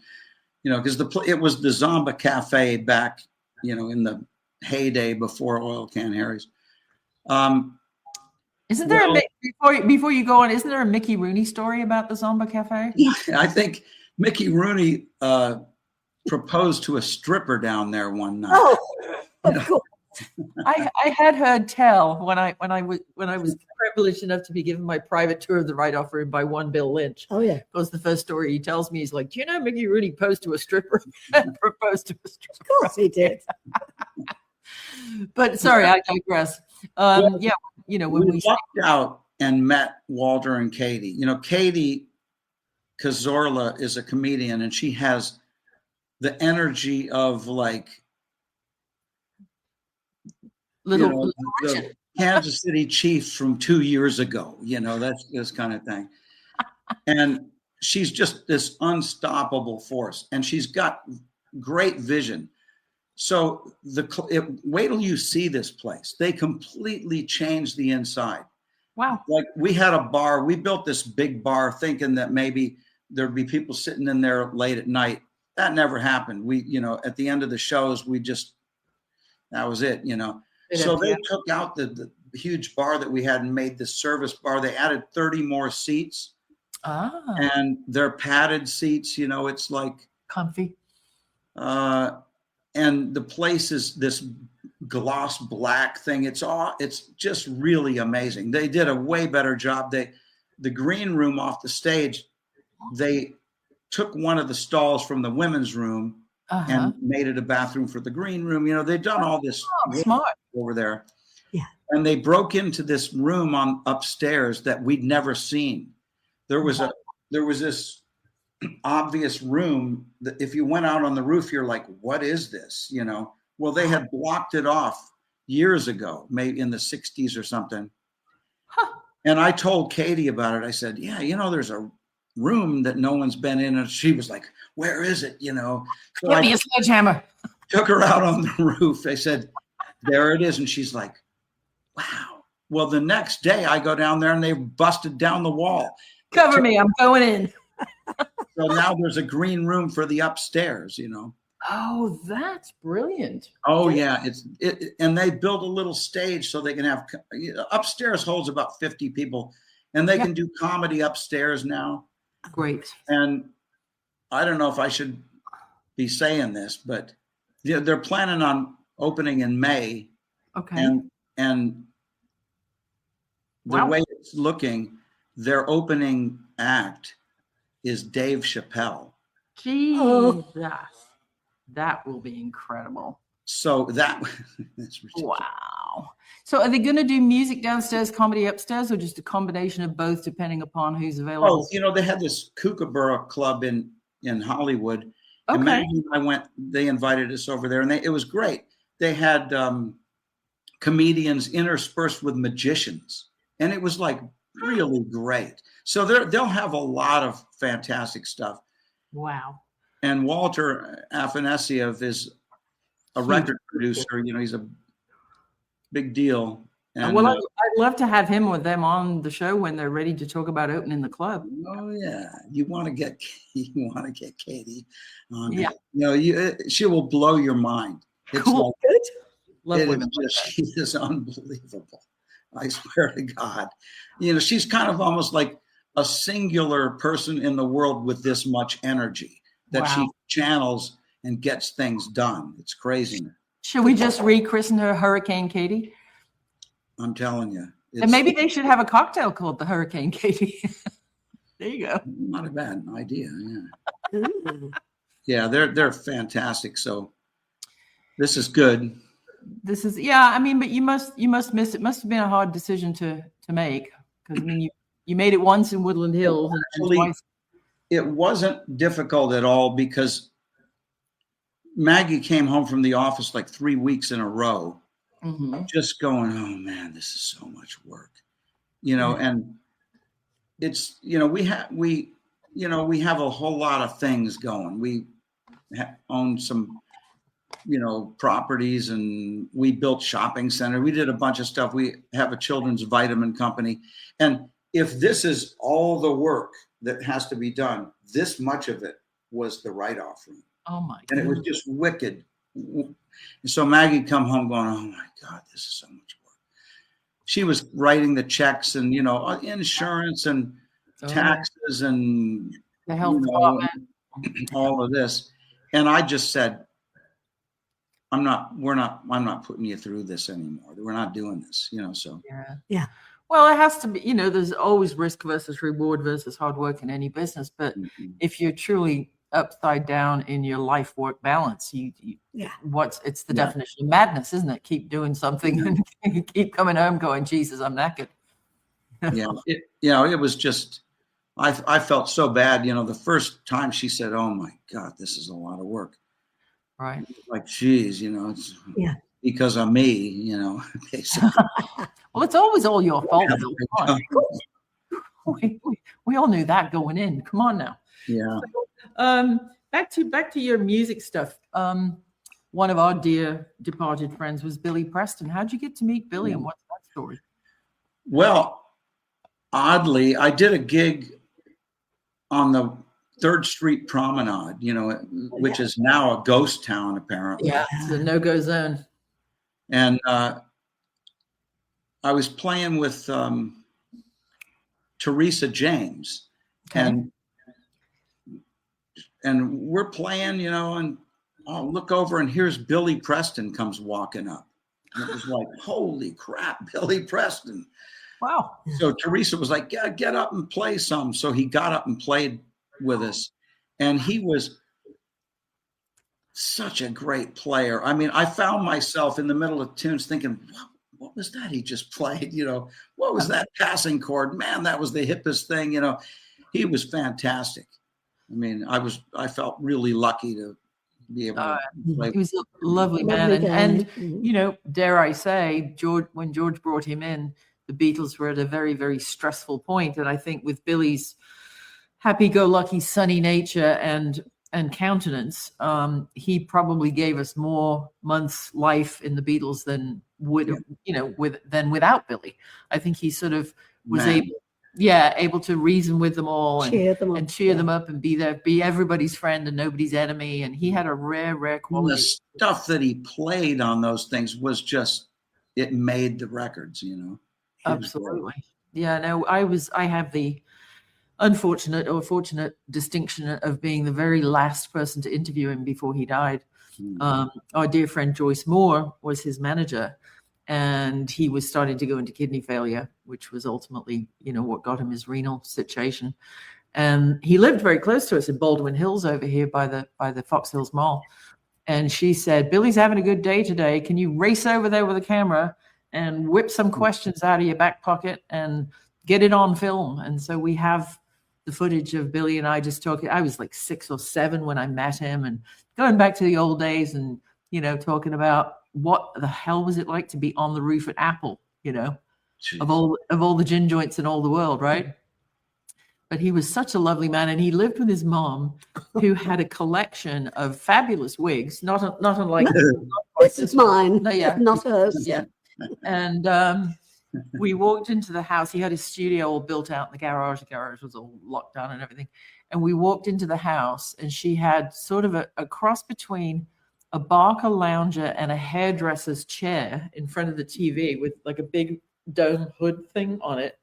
because it was the Zomba Cafe back, in the heyday before Oil Can Harry's. Isn't there before you go on? Isn't there a Mickey Rooney story about the Zomba Cafe? I think Mickey Rooney proposed to a stripper down there one night. Oh, of course. I had heard tell when I was privileged enough to be given my private tour of the Write-Off Room by one Bill Lynch. Oh yeah, because the first story he tells me is like, do you know Mickey Rooney proposed to a stripper and proposed to a stripper? Of course he did. But sorry, I digress. When we walked out and met Walter and Katie, Katie Cazorla is a comedian, and she has the energy of like the Kansas City Chiefs from 2 years ago, that's this kind of thing. And she's just this unstoppable force, and she's got great vision. So wait till you see this place. They completely changed the inside. Wow. Like we had a bar, we built this big bar thinking that maybe there'd be people sitting in there late at night. That never happened. We, at the end of the shows, that was it, So they took out the huge bar that we had and made this service bar. They added 30 more seats. And they're padded seats, it's like comfy. And the place is this gloss black thing. It's just really amazing. They did a way better job. The green room off the stage, they took one of the stalls from the women's room and made it a bathroom for the green room. They've done all this smart over there. Yeah. And they broke into this room on upstairs that we'd never seen. There was this obvious room that if you went out on the roof, you're like, what is this? Well, they had blocked it off years ago, maybe in the 60s or something. And I told Katie about it. I said, yeah, there's a room that no one's been in. And she was like, where is it? So Give me a sledgehammer. Took her out on the roof. I said, there it is. And she's like, wow. Well, the next day I go down there and they busted down the wall. Cover me, I'm going in. So now there's a green room for the upstairs, Oh, that's brilliant. Oh yeah, and they built a little stage so they can have upstairs holds about 50 people, and they can do comedy upstairs now. Great. And I don't know if I should be saying this, but they're planning on opening in May. Okay. And the way it's looking, their opening act is Dave Chappelle. Jesus. That will be incredible. So that's ridiculous. Wow. So are they going to do music downstairs, comedy upstairs, or just a combination of both, depending upon who's available? Oh, they had this Kookaburra club in Hollywood. Okay. And Maggie and I they invited us over there, and it was great. They had comedians interspersed with magicians, and it was like really great. So they'll have a lot of fantastic stuff. Wow. And Walter Afanasieff is a record producer. He's a big deal. And, well, I'd love to have him with them on the show when they're ready to talk about opening the club. Oh yeah, you want to get Katie on. Yeah. She will blow your mind. It's cool. Like, love it women. She is unbelievable. I swear to God. She's kind of almost like a singular person in the world with this much energy that she channels and gets things done. It's crazy. Should we just rechristen her Hurricane Katie? I'm telling you. And maybe they should have a cocktail called the Hurricane Katie. There you go. Not a bad idea. Yeah. Yeah, they're fantastic. So this is good. This is but you must miss it. Must have been a hard decision to make, because you made it once in Woodland Hills and twice. It wasn't difficult at all, because Maggie came home from the office like 3 weeks in a row, just going, oh man, this is so much work, and it's, we have a whole lot of things going. We own some, properties, and we built shopping center. We did a bunch of stuff. We have a children's vitamin company. And if this is all the work that has to be done, this much of it was the write-off room. Oh my God. And it was just wicked. And so Maggie come home going, oh my God, this is so much work. She was writing the checks and, insurance and taxes and the health department, all of this. And I just said, I'm not putting you through this anymore. We're not doing this, so. Yeah. Well, it has to be, there's always risk versus reward versus hard work in any business. But if you're truly upside down in your life work balance, it's the definition of madness, isn't it? Keep doing something and keep coming home going, Jesus, I'm knackered. It was just, I felt so bad. The first time she said, oh my God, this is a lot of work. Right. Like, geez, it's because of me, basically. Well, it's always all your fault. We all knew that going in. Come on now. Yeah. Back to your music stuff. One of our dear departed friends was Billy Preston. How'd you get to meet Billy, and what's that story? Well, oddly, I did a gig on the 3rd Street Promenade, which is now a ghost town, apparently. Yeah, it's a no-go zone. And I was playing with Teresa James, and we're playing, and I'll look over, and here's Billy Preston comes walking up. And it was like, holy crap, Billy Preston. Wow. So Teresa was like, yeah, get up and play some. So he got up and played with us. And he was such a great player. I mean, I found myself in the middle of tunes thinking, what was that he just played? What was that passing chord? Man, that was the hippest thing. He was fantastic. I mean, I felt really lucky to be able to play. He was a lovely man. And dare I say, when George brought him in, the Beatles were at a very, very stressful point. And I think with Billy's happy-go-lucky, sunny nature and countenance, he probably gave us more months' life in the Beatles than without Billy. I think he sort of was able to reason with them all and cheer them up and be everybody's friend and nobody's enemy. And he had a rare quality. The stuff that he played on those things was just, it made the records, Absolutely. Yeah, no, I have the unfortunate or fortunate distinction of being the very last person to interview him before he died. Our dear friend Joyce Moore was his manager, and he was starting to go into kidney failure, which was ultimately, what got him his renal situation. And he lived very close to us in Baldwin Hills over here by the Fox Hills Mall. And she said, Billy's having a good day today. Can you race over there with a camera and whip some questions out of your back pocket and get it on film? And so we have the footage of Billy and I just talking. I was like 6 or 7 when I met him, and going back to the old days and, talking about what the hell was it like to be on the roof at Apple, of all the gin joints in all the world, right? But he was such a lovely man, and he lived with his mom, who had a collection of fabulous wigs, not unlike this is mine, no, not hers. Yeah. And we walked into the house. He had his studio all built out in the garage. The garage was all locked down and everything. And we walked into the house, and she had sort of a cross between a Barker lounger and a hairdresser's chair in front of the TV with like a big dome hood thing on it.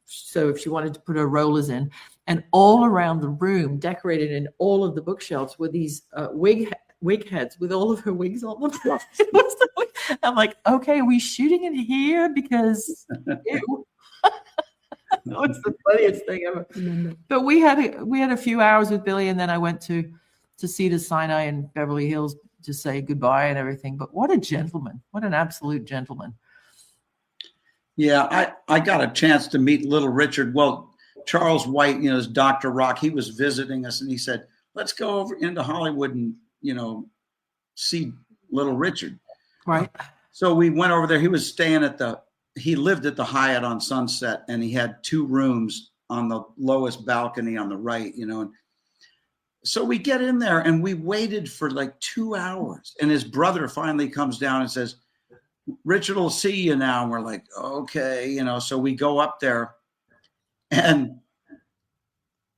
So if she wanted to put her rollers in, and all around the room, decorated in all of the bookshelves, were these wig heads with all of her wigs on them. I'm like, okay, are we shooting in here? Because it was the funniest thing ever. But we had a few hours with Billy, and then I went to Cedars Sinai in Beverly Hills to say goodbye and everything. But what a gentleman! What an absolute gentleman! Yeah, I got a chance to meet Little Richard. Well, Charles White, is Dr. Rock. He was visiting us, and he said, let's go over into Hollywood and, see Little Richard. Right. So we went over there. He was staying he lived at the Hyatt on Sunset, and he had 2 rooms on the lowest balcony on the right, and so we get in there, and we waited for like 2 hours, and his brother finally comes down and says, Richard will see you now. And we're like, okay, so we go up there, and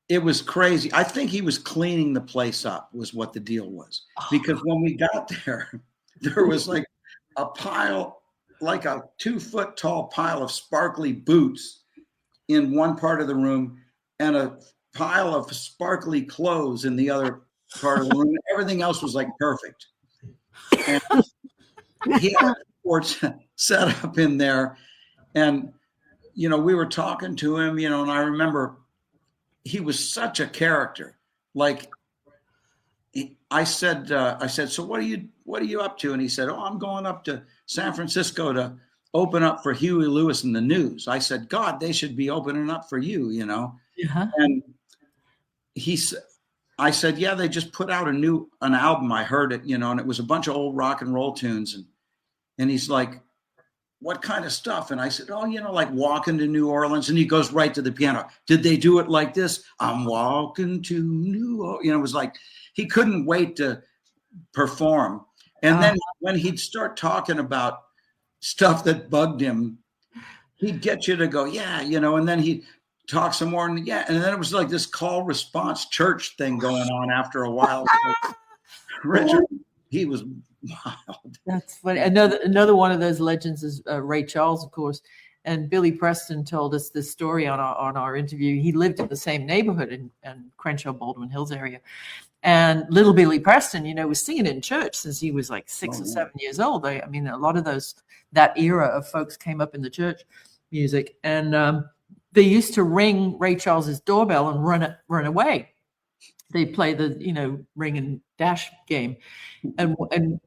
it was crazy. I think he was cleaning the place up was what the deal was, because when we got there, there was like a pile, like a 2-foot tall pile of sparkly boots in one part of the room, and a pile of sparkly clothes in the other part of the room. Everything else was like perfect. And he had sports set up in there, and we were talking to him, and I remember he was such a character. Like I said, so what are you up to? And he said, oh, I'm going up to San Francisco to open up for Huey Lewis and the News. I said, God, they should be opening up for you, Yeah. And I said, yeah, they just put out an album. I heard it, and it was a bunch of old rock and roll tunes. And he's like, what kind of stuff? And I said, oh, like Walking to New Orleans. And he goes right to the piano. Did they do it like this? I'm walking to New Orleans. It was like he couldn't wait to perform. And then when he'd start talking about stuff that bugged him, he'd get you to go, yeah, and then he'd talk some more. And yeah. And then it was like this call response church thing going on after a while. So Richard, he was wild. That's funny. Another one of those legends is Ray Charles, of course. And Billy Preston told us this story on our interview. He lived in the same neighborhood in Crenshaw, Baldwin Hills area. And little Billy Preston, was singing in church since he was like 6 or 7 years old. A lot of that era of folks came up in the church music. And they used to ring Ray Charles's doorbell and run away. They play the, ring and dash game. And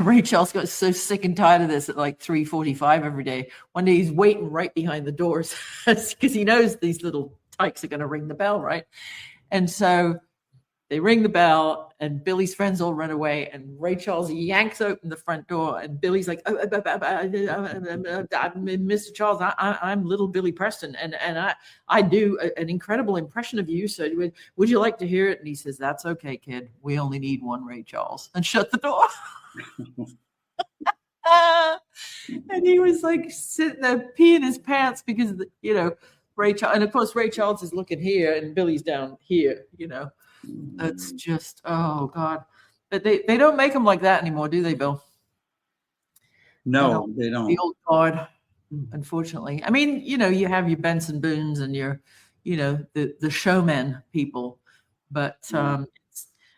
Ray Charles got so sick and tired of this at like 3:45 every day. One day he's waiting right behind the doors because he knows these little tykes are going to ring the bell, right? And so they ring the bell and Billy's friends all run away and Ray Charles yanks open the front door and Billy's like, Mr. Charles, I'm little Billy Preston and I do an incredible impression of you. So would you like to hear it? And he says, that's okay, kid. We only need one Ray Charles, and shut the door. And he was like sitting there peeing his pants because, Ray Charles, and of course Ray Charles is looking here and Billy's down here, That's just, oh God. But they don't make them like that anymore, do they, Bill? No, they don't. The old guard, unfortunately. You have your Benson Boones and your, the showmen people, but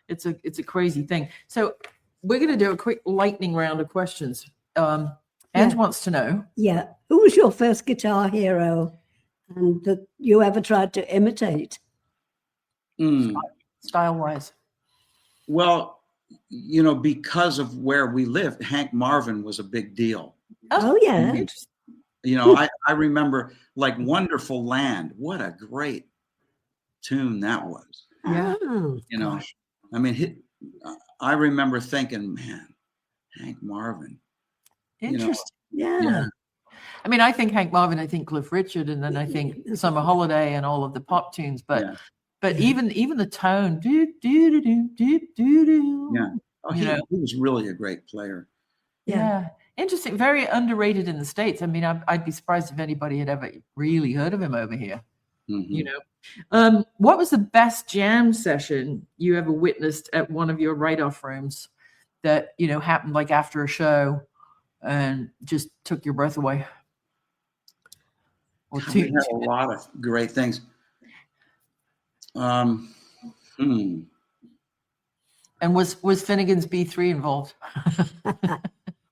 it's a crazy thing. So we're going to do a quick lightning round of questions. Ange wants to know. Yeah. Who was your first guitar hero and that you ever tried to imitate? Style-wise? Well, because of where we lived, Hank Marvin was a big deal. Oh yeah. I remember like Wonderful Land. What a great tune that was. Yeah. Gosh. I remember thinking, man, Hank Marvin. Interesting. Yeah. I think Hank Marvin, I think Cliff Richard, and then I think Summer Holiday and all of the pop tunes, but even the tone, do do do do do do. Yeah. He was really a great player. Yeah. Interesting. Very underrated in the States. I'd be surprised if anybody had ever really heard of him over here. Mm-hmm. What was the best jam session you ever witnessed at one of your write-off rooms that, happened like after a show and just took your breath away? Or We had a lot of great things. And was Finnegan's B3 involved?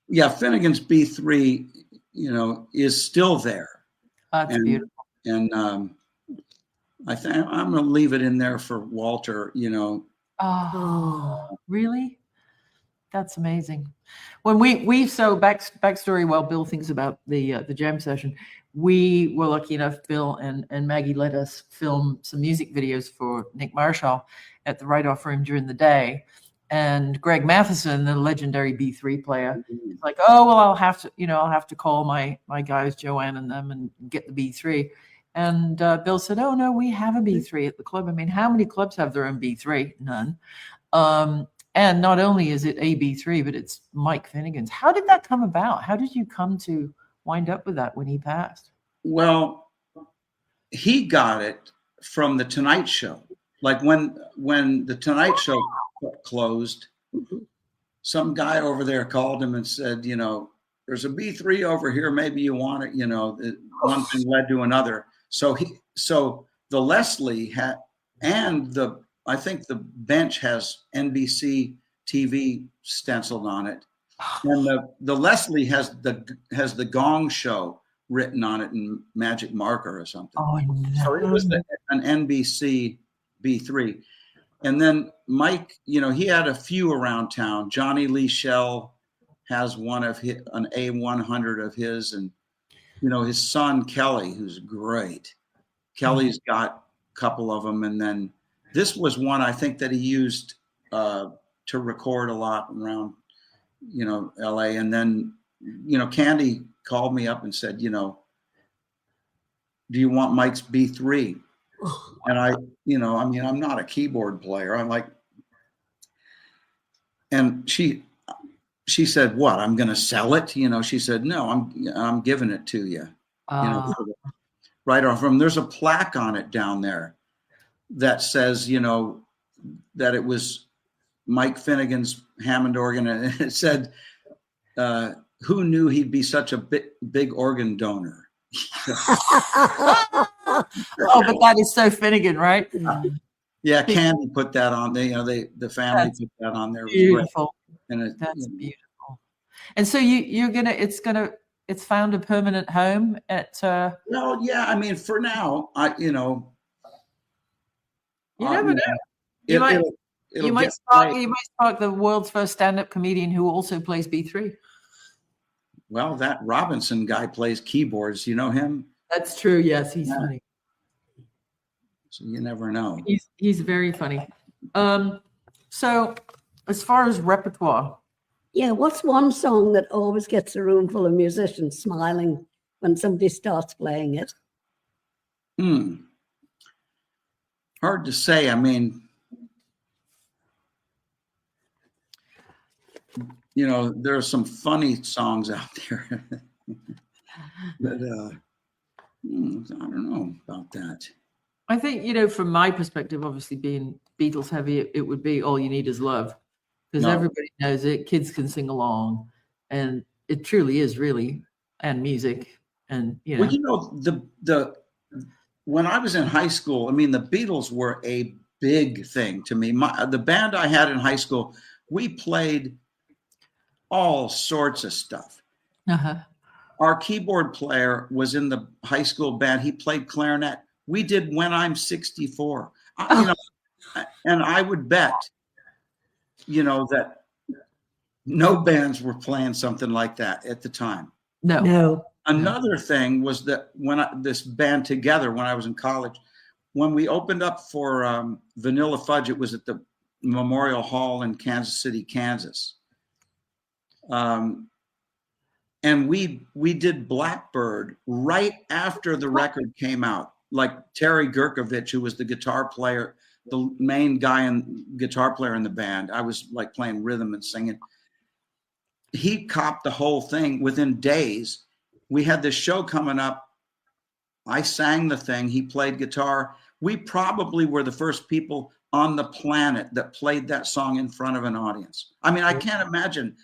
Yeah, Finnegan's B3, is still there. That's beautiful. And I think I'm going to leave it in there for Walter. Oh, really? That's amazing. When we so backstory while Bill thinks about the jam session, we were lucky enough, Bill and Maggie let us film some music videos for Nick Marshall at the write-off room during the day. And Greg Matheson, the legendary B3 player, is like, oh, well, I'll have to call my guys, Joanne and them, and get the B3. And Bill said, oh, no, we have a B3 at the club. How many clubs have their own B3? None. And not only is it a B3, but it's Mike Finnegan's. How did that come about? How did you come to wind up with that when he passed? Well, he got it from the Tonight Show. Like when the Tonight Show closed, some guy over there called him and said, there's a B3 over here. Maybe you want it. One thing led to another. So the Leslie had, and I think the bench has NBC TV stenciled on it, and the Leslie has the Gong Show written on it in magic marker or something. Oh, no. So it was an NBC B3. And then Mike, he had a few around town. Johnny Lee Shell has one of an A100 of his, and his son Kelly, who's great. Kelly's got a couple of them, and then this was one I think that he used to record a lot around, LA. And then Candy called me up and said, do you want Mike's B3? And I'm not a keyboard player. I'm like, and she said, what, I'm going to sell it? She said, no, I'm giving it to you, right off from, there's a plaque on it down there that says, that it was Mike Finnegan's Hammond organ. And it said, who knew he'd be such a big organ donor? But that is so Finnegan, right? Yeah, Candy put that on. The family put that on there. Beautiful. And that's beautiful. And so it's found a permanent home at. Well, yeah. I mean, for now, you never know. You might spark the world's first stand-up comedian who also plays B3. Well, that Robinson guy plays keyboards. You know him? That's true. Yes, he's funny. So you never know. He's very funny. So as far as repertoire. Yeah, what's one song that always gets a room full of musicians smiling when somebody starts playing it? Hard to say. I mean, there are some funny songs out there. But I don't know about that. I think, from my perspective, obviously being Beatles heavy, it would be All You Need Is Love, because everybody knows it. Kids can sing along, and it truly is really, and music, and Well, the when I was in high school, I mean, the Beatles were a big thing to me. The band I had in high school, we played all sorts of stuff. Uh-huh. Our keyboard player was in the high school band. He played clarinet. We did When I'm 64. And I would bet, that no bands were playing something like that at the time. No. Another thing was that this band together, when I was in college, when we opened up for Vanilla Fudge, it was at the Memorial Hall in Kansas City, Kansas. And we did Blackbird right after the record came out. Like Terry Gurkovich, who was the guitar player, the main guitar player in the band. I was like playing rhythm and singing. He copped the whole thing within days. We had this show coming up. I sang the thing. He played guitar. We probably were the first people on the planet that played that song in front of an audience. I mean, I can't imagine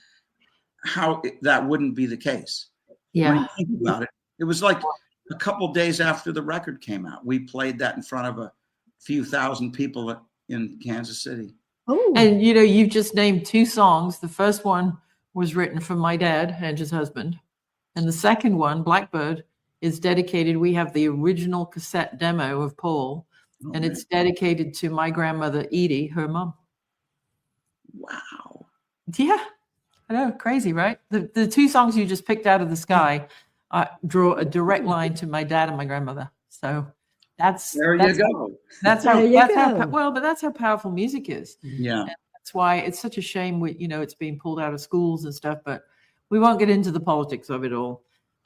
how that wouldn't be the case. Yeah. When you think about it, it was like a couple days after the record came out. We played that in front of a few thousand people in Kansas City. Oh. And you've just named two songs. The first one was written for my dad and his husband. And the second one, Blackbird, is dedicated. We have the original cassette demo of Paul, and it's dedicated to my grandmother, Edie, her mom. Wow. Yeah. I know, crazy, right? The two songs you just picked out of the sky draw a direct line to my dad and my grandmother. So that's you go. That's how powerful music is. Yeah. And that's why it's such a shame it's being pulled out of schools and stuff, but we won't get into the politics of it all.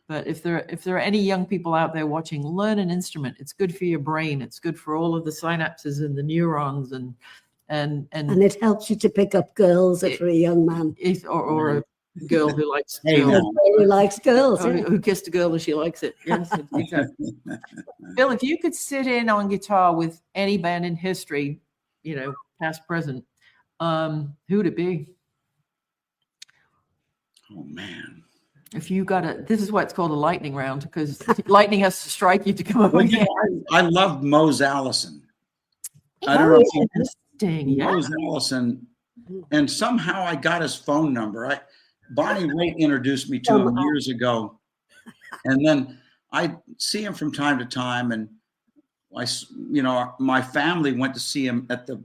But if there are any young people out there watching, learn an instrument. It's good for your brain. It's good for all of the synapses and the neurons and it helps you to pick up girls for a young man. Or a girl who likes girls. Who kissed a girl and she likes it. Yes, exactly. Bill, if you could sit in on guitar with any band in history, past, present, who would it be? Oh man. If you this is why it's called a lightning round, because lightning has to strike you to come up with it. I loved Mose Allison. I don't know if you Mose Allison, and somehow I got his phone number. Bonnie Raitt introduced me to him years ago, and then I see him from time to time, and my family went to see him at the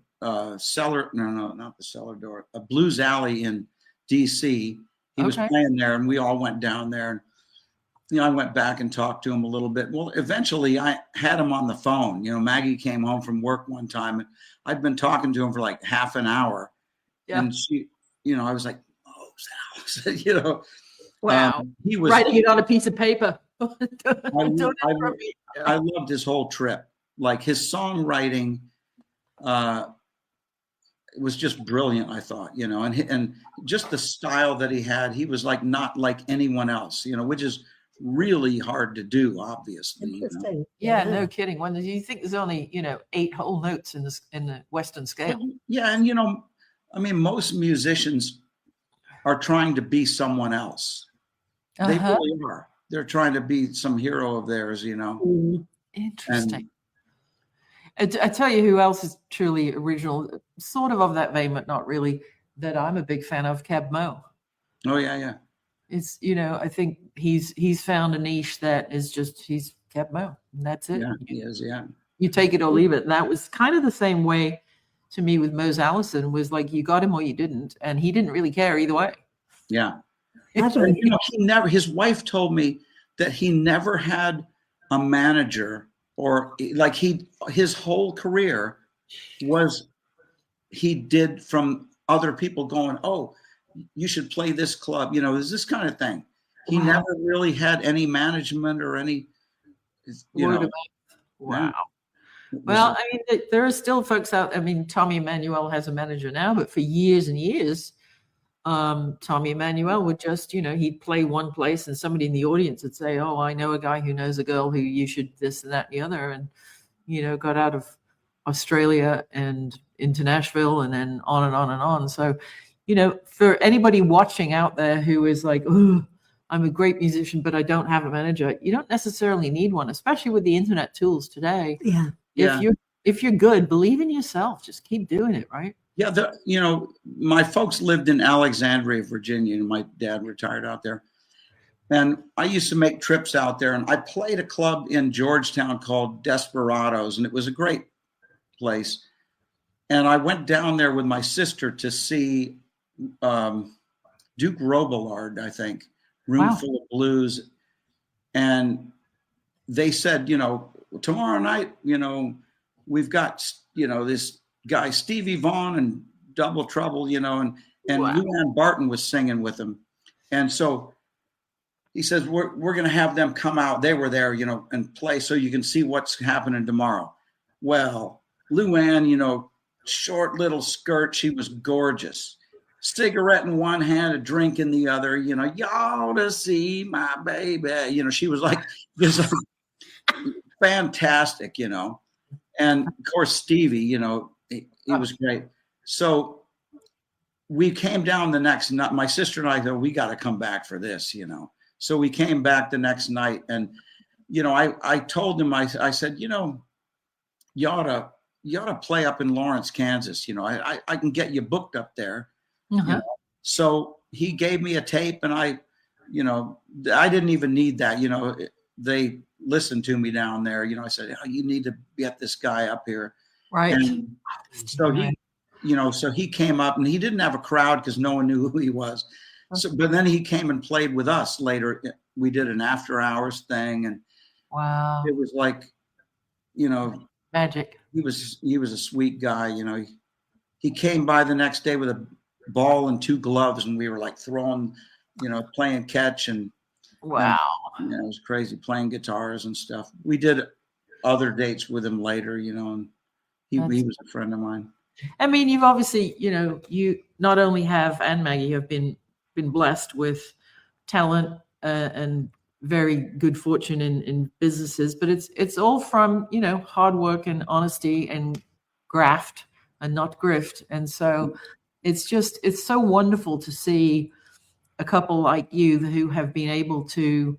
Blues Alley in D.C. He was playing there, and we all went down there. And, I went back and talked to him a little bit. Well, eventually I had him on the phone. Maggie came home from work one time, and I'd been talking to him for like half an hour. Yeah. And she, I was like, oh, Wow. He was Writing it on a piece of paper. I loved his whole trip. Like his songwriting was just brilliant, I thought, and just the style that he had. He was like not like anyone else, which is really hard to do, obviously. Interesting. Yeah, no kidding. When you think there's only 8 whole notes in the Western scale. Yeah, and most musicians are trying to be someone else. They really are. They're trying to be some hero of theirs, Interesting. I tell you who else is truly original, sort of that vein, but not really, that I'm a big fan of, Cab Mo. Oh, yeah. It's, I think he's found a niche that is just, he's Cab Mo, and that's it. Yeah, he is, yeah. You take it or leave it. And that was kind of the same way to me with Mose Allison, was like, you got him or you didn't. And he didn't really care either way. Yeah. And, his wife told me that he never had a manager, or like his whole career was he did from other people going, oh, you should play this club, there's this kind of thing. He never really had any management or any, Wow. Yeah. Well, I mean, there are still folks out. I mean, Tommy Emmanuel has a manager now, but for years and years, Tommy Emmanuel would just, he'd play one place and somebody in the audience would say, oh, I know a guy who knows a girl who you should this and that and the other. And, got out of Australia and into Nashville and then on and on and on. So, for anybody watching out there who is like, oh, I'm a great musician, but I don't have a manager, you don't necessarily need one, especially with the internet tools today. Yeah. If you're good, believe in yourself. Just keep doing it, right? Yeah, my folks lived in Alexandria, Virginia, and my dad retired out there. And I used to make trips out there, and I played a club in Georgetown called Desperados, and it was a great place. And I went down there with my sister to see Duke Robillard, I think, Roomful of Blues. And they said, tomorrow night, we've got, this guy, Stevie Vaughan and Double Trouble, and Luann Barton was singing with him. And so he says, we're going to have them come out. They were there, and play so you can see what's happening tomorrow. Well, Luann, short little skirt. She was gorgeous. Cigarette in one hand, a drink in the other, y'all to see my baby. She was like this fantastic, and of course, Stevie, he was great. So we came down the next night. My sister and I thought, we got to come back for this, So we came back the next night, and I told him, I said, you ought to play up in Lawrence, Kansas. I can get you booked up there. So he gave me a tape, and I didn't even need that. They listened to me down there. I said, oh, you need to get this guy up here. Right. And so he came up, and he didn't have a crowd because no one knew who he was. So, but then he came and played with us later. We did an after hours thing, and wow, it was like, magic. He was a sweet guy. He came by the next day with a ball and 2 gloves, and we were like throwing, playing catch, and wow, and, it was crazy, playing guitars and stuff. We did other dates with him later, and he was a friend of mine. I mean, you've obviously, you not only have, and Maggie have been blessed with talent and very good fortune in businesses, but it's all from, hard work and honesty and graft and not grift. And so it's so wonderful to see a couple like you who have been able to,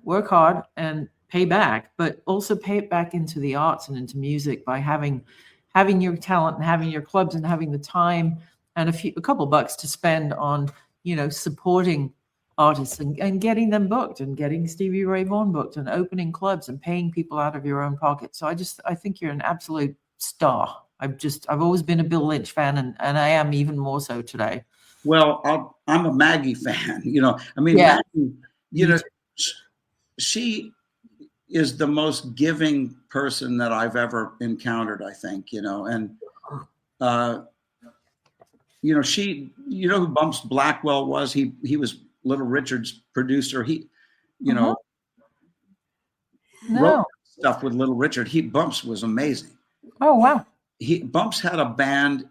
work hard and pay back, but also pay it back into the arts and into music by having your talent and having your clubs and having the time and a couple bucks to spend on, supporting artists and getting them booked and getting Stevie Ray Vaughan booked and opening clubs and paying people out of your own pocket. So I think you're an absolute star. I've always been a Bill Lynch fan, and I am even more so today. Well, I'm a Maggie fan, Yeah. Maggie, she is the most giving person that I've ever encountered, I think, and, she, who Bumps Blackwell was, he was Little Richard's producer. He, you know, No. wrote stuff with Little Richard. Bumps was amazing. Oh, wow. Bumps had a band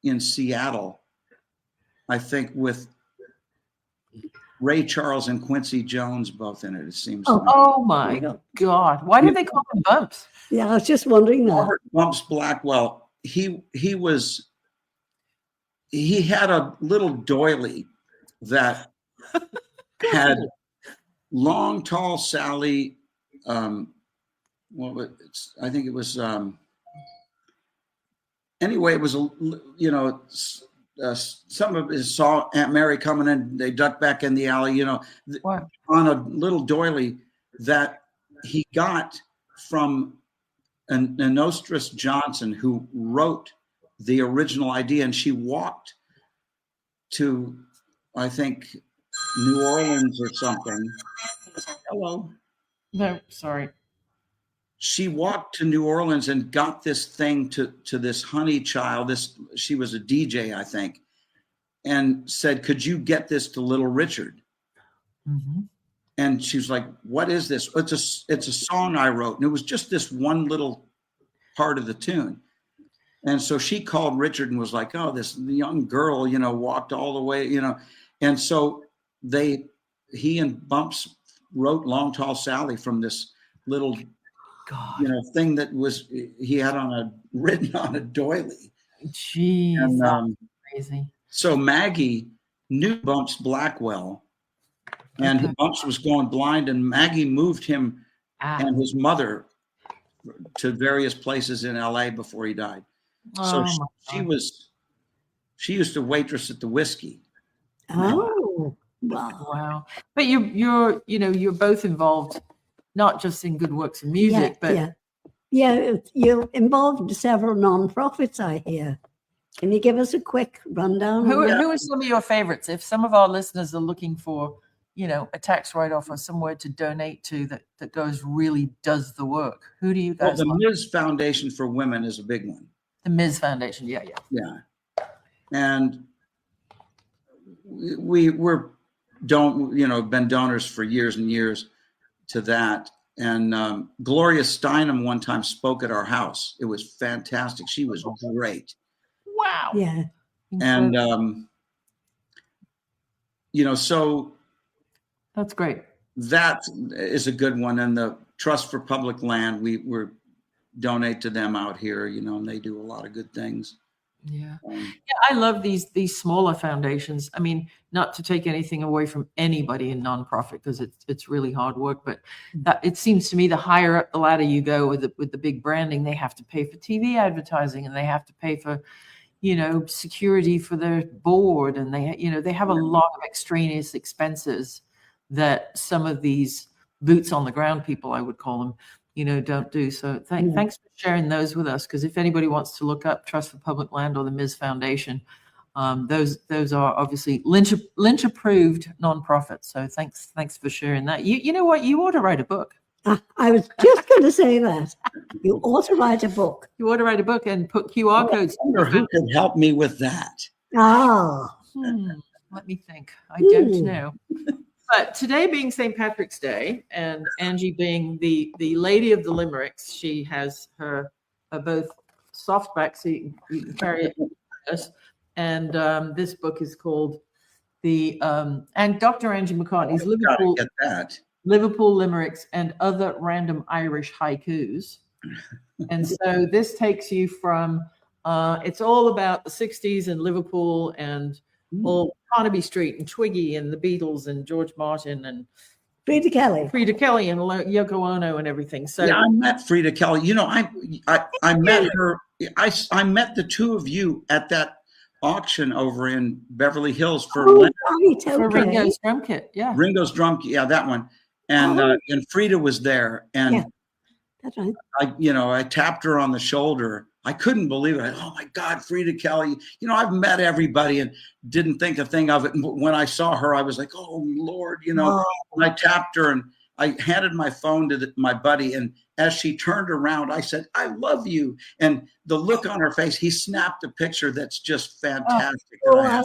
in Seattle, I think, with Ray Charles and Quincy Jones both in it. It seems. Oh my God! Why did they call them Bumps? Yeah, I was just wondering that. Robert Bumps Blackwell. He had a little doily that had Long Tall Sally. I think it was. Anyway, it was some of his saw Aunt Mary coming in. They ducked back in the alley. Wow. On a little doily that he got from an Nostris Johnson, who wrote the original idea, and she walked to, I think, New Orleans or something. Hello. No, sorry. She walked to New Orleans and got this thing to this honey child. She was a DJ, I think, and said, "Could you get this to Little Richard?" Mm-hmm. And she was like, "What is this?" It's a song I wrote, and it was just this one little part of the tune. And so she called Richard and was like, "Oh, this young girl, walked all the way, And so he and Bumps wrote Long Tall Sally from this little, thing that he had written on a doily. Jeez, and, that's crazy. So Maggie knew Bumps Blackwell, and Bumps was going blind, and Maggie moved him and his mother to various places in LA before he died. So she used to waitress at the Whiskey. Oh, wow. Wow. But you're both involved, not just in good works of music, but you're involved in several non-profits, I hear. Can you give us a quick rundown? Who are some of your favorites? If some of our listeners are looking for, a tax write-off or somewhere to donate to that really does the work, who do you guys the like? Ms. Foundation for Women is a big one. The Ms. Foundation, yeah. And we're been donors for years and years to that. And Gloria Steinem one time spoke at our house. It was fantastic. She was great. Wow. Yeah. And so that's great. That is a good one. And the Trust for Public Land, we donate to them out here, and they do a lot of good things. Yeah. I love these smaller foundations. I mean, not to take anything away from anybody in nonprofit, because it's really hard work, but it seems to me the higher up the ladder you go with the big branding, they have to pay for TV advertising, and they have to pay for, security for their board, and they have a lot of extraneous expenses that some of these boots on the ground people, I would call them, don't do. So thanks for sharing those with us, because if anybody wants to look up Trust for Public Land or the Ms. Foundation, those are obviously Lynch approved nonprofits. So thanks for sharing that. You know what? You ought to write a book. I was just going to say that. You ought to write a book. You ought to write a book and put QR codes. I wonder who could help me with that. Let me think. I don't know. But today being St. Patrick's Day, and Angie being the lady of the limericks, she has her both softback, so you can carry it with us. And this book is called and Dr. Angie McCartney's Liverpool Limericks and Other Random Irish Haikus. And so this takes you from, it's all about the 60s and Liverpool and all Carnaby Street and Twiggy and the Beatles and George Martin and Frida Kelly and Yoko Ono and everything. So I met Frida Kelly. I met her. I met the two of you at that auction over in Beverly Hills for Ringo's drum kit. Yeah, Ringo's drum kit. Yeah, that one. And Frida was there, and that's right. I tapped her on the shoulder. I couldn't believe it. Oh my God, Frida Kelly. I've met everybody and didn't think a thing of it. And when I saw her, I was like, oh Lord, And I tapped her and I handed my phone to my buddy. And as she turned around, I said, I love you. And the look on her face, he snapped a picture that's just fantastic. I'll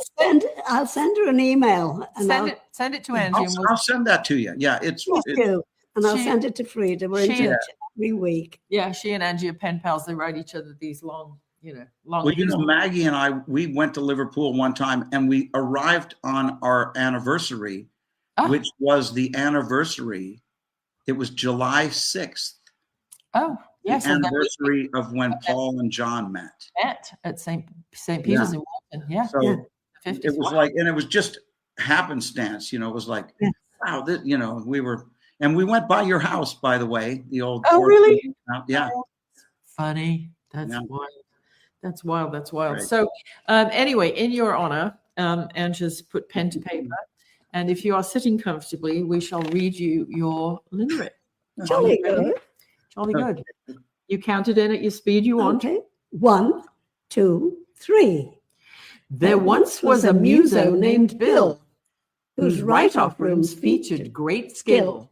I'll send her an email. And Send it to Angie. And I'll send that to you. Yeah, Yes, do. And I'll She- send it to Frida. We're in she- touch every week. yeah, she and Angie are pen pals. They write each other these long. Well, Maggie and I, we went to Liverpool one time and we arrived on our anniversary, which was the anniversary. It was July 6th. Oh, yes. The anniversary of when Paul and John met at St. Peter's in Lawton. Yeah. So Yeah. it was like, and it was just happenstance, it was like, wow, this, we went by your house, by the way, the old. Oh, really? Yeah. Funny. That's wild. That's wild. That's wild. Right. So anyway, in your honor, and just put pen to paper. And if you are sitting comfortably, we shall read you your limerick. Jolly good. Jolly good. You count it in at your speed you want. Okay. 1, 2, 3. There once was a muso named Bill, whose write-off rooms featured great skill.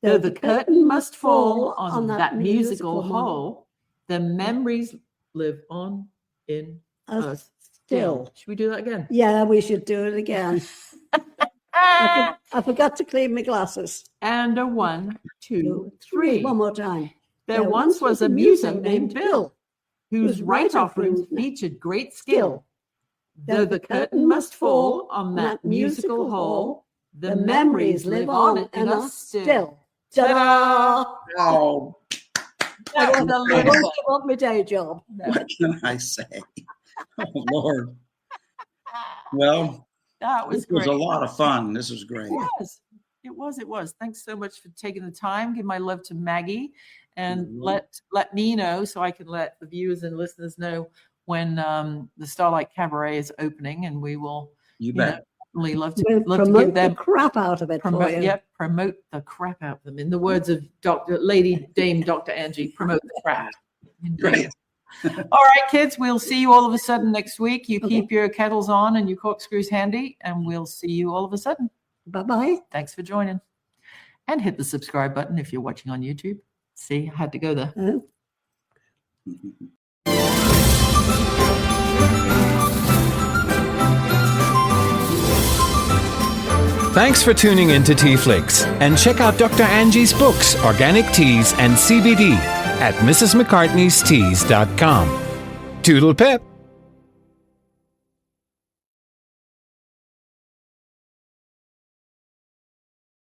Though the curtain must fall on that musical hall, the memories live on in us still. Should we do that again? Yeah, we should do it again. I forgot to clean my glasses. And a 1, 2, 3. One more time. There once was a muso named Bill, whose write-off rooms featured great skill. Though the curtain must fall on that musical hall, the memories live on in us still. Ta-da! Oh, That was a I little won't give up my day job. what can I say? Oh, Lord. Well, That was this was great. a lot of fun. This was great. It was. Thanks so much for taking the time. Give my love to Maggie, and Mhm. let me know so I can let the viewers and listeners know when the Starlight Cabaret is opening, and we will. You bet. Really love to We'll love to promote give them the crap out of it for promote. you. Yep, promote the crap out of them. In the words of Dame Dr. Angie, promote the crap. Great. All right, kids, we'll see you all of a sudden next week. You keep your kettles on and your corkscrews handy, and we'll see you all of a sudden. Bye-bye. Thanks for joining. And hit the subscribe button if you're watching on YouTube. See, I had to go there. Thanks for tuning in to TeaFlix, and check out Dr. Angie's books, Organic Teas and CBD at mrsmccartneysteas.com. Toodle pip!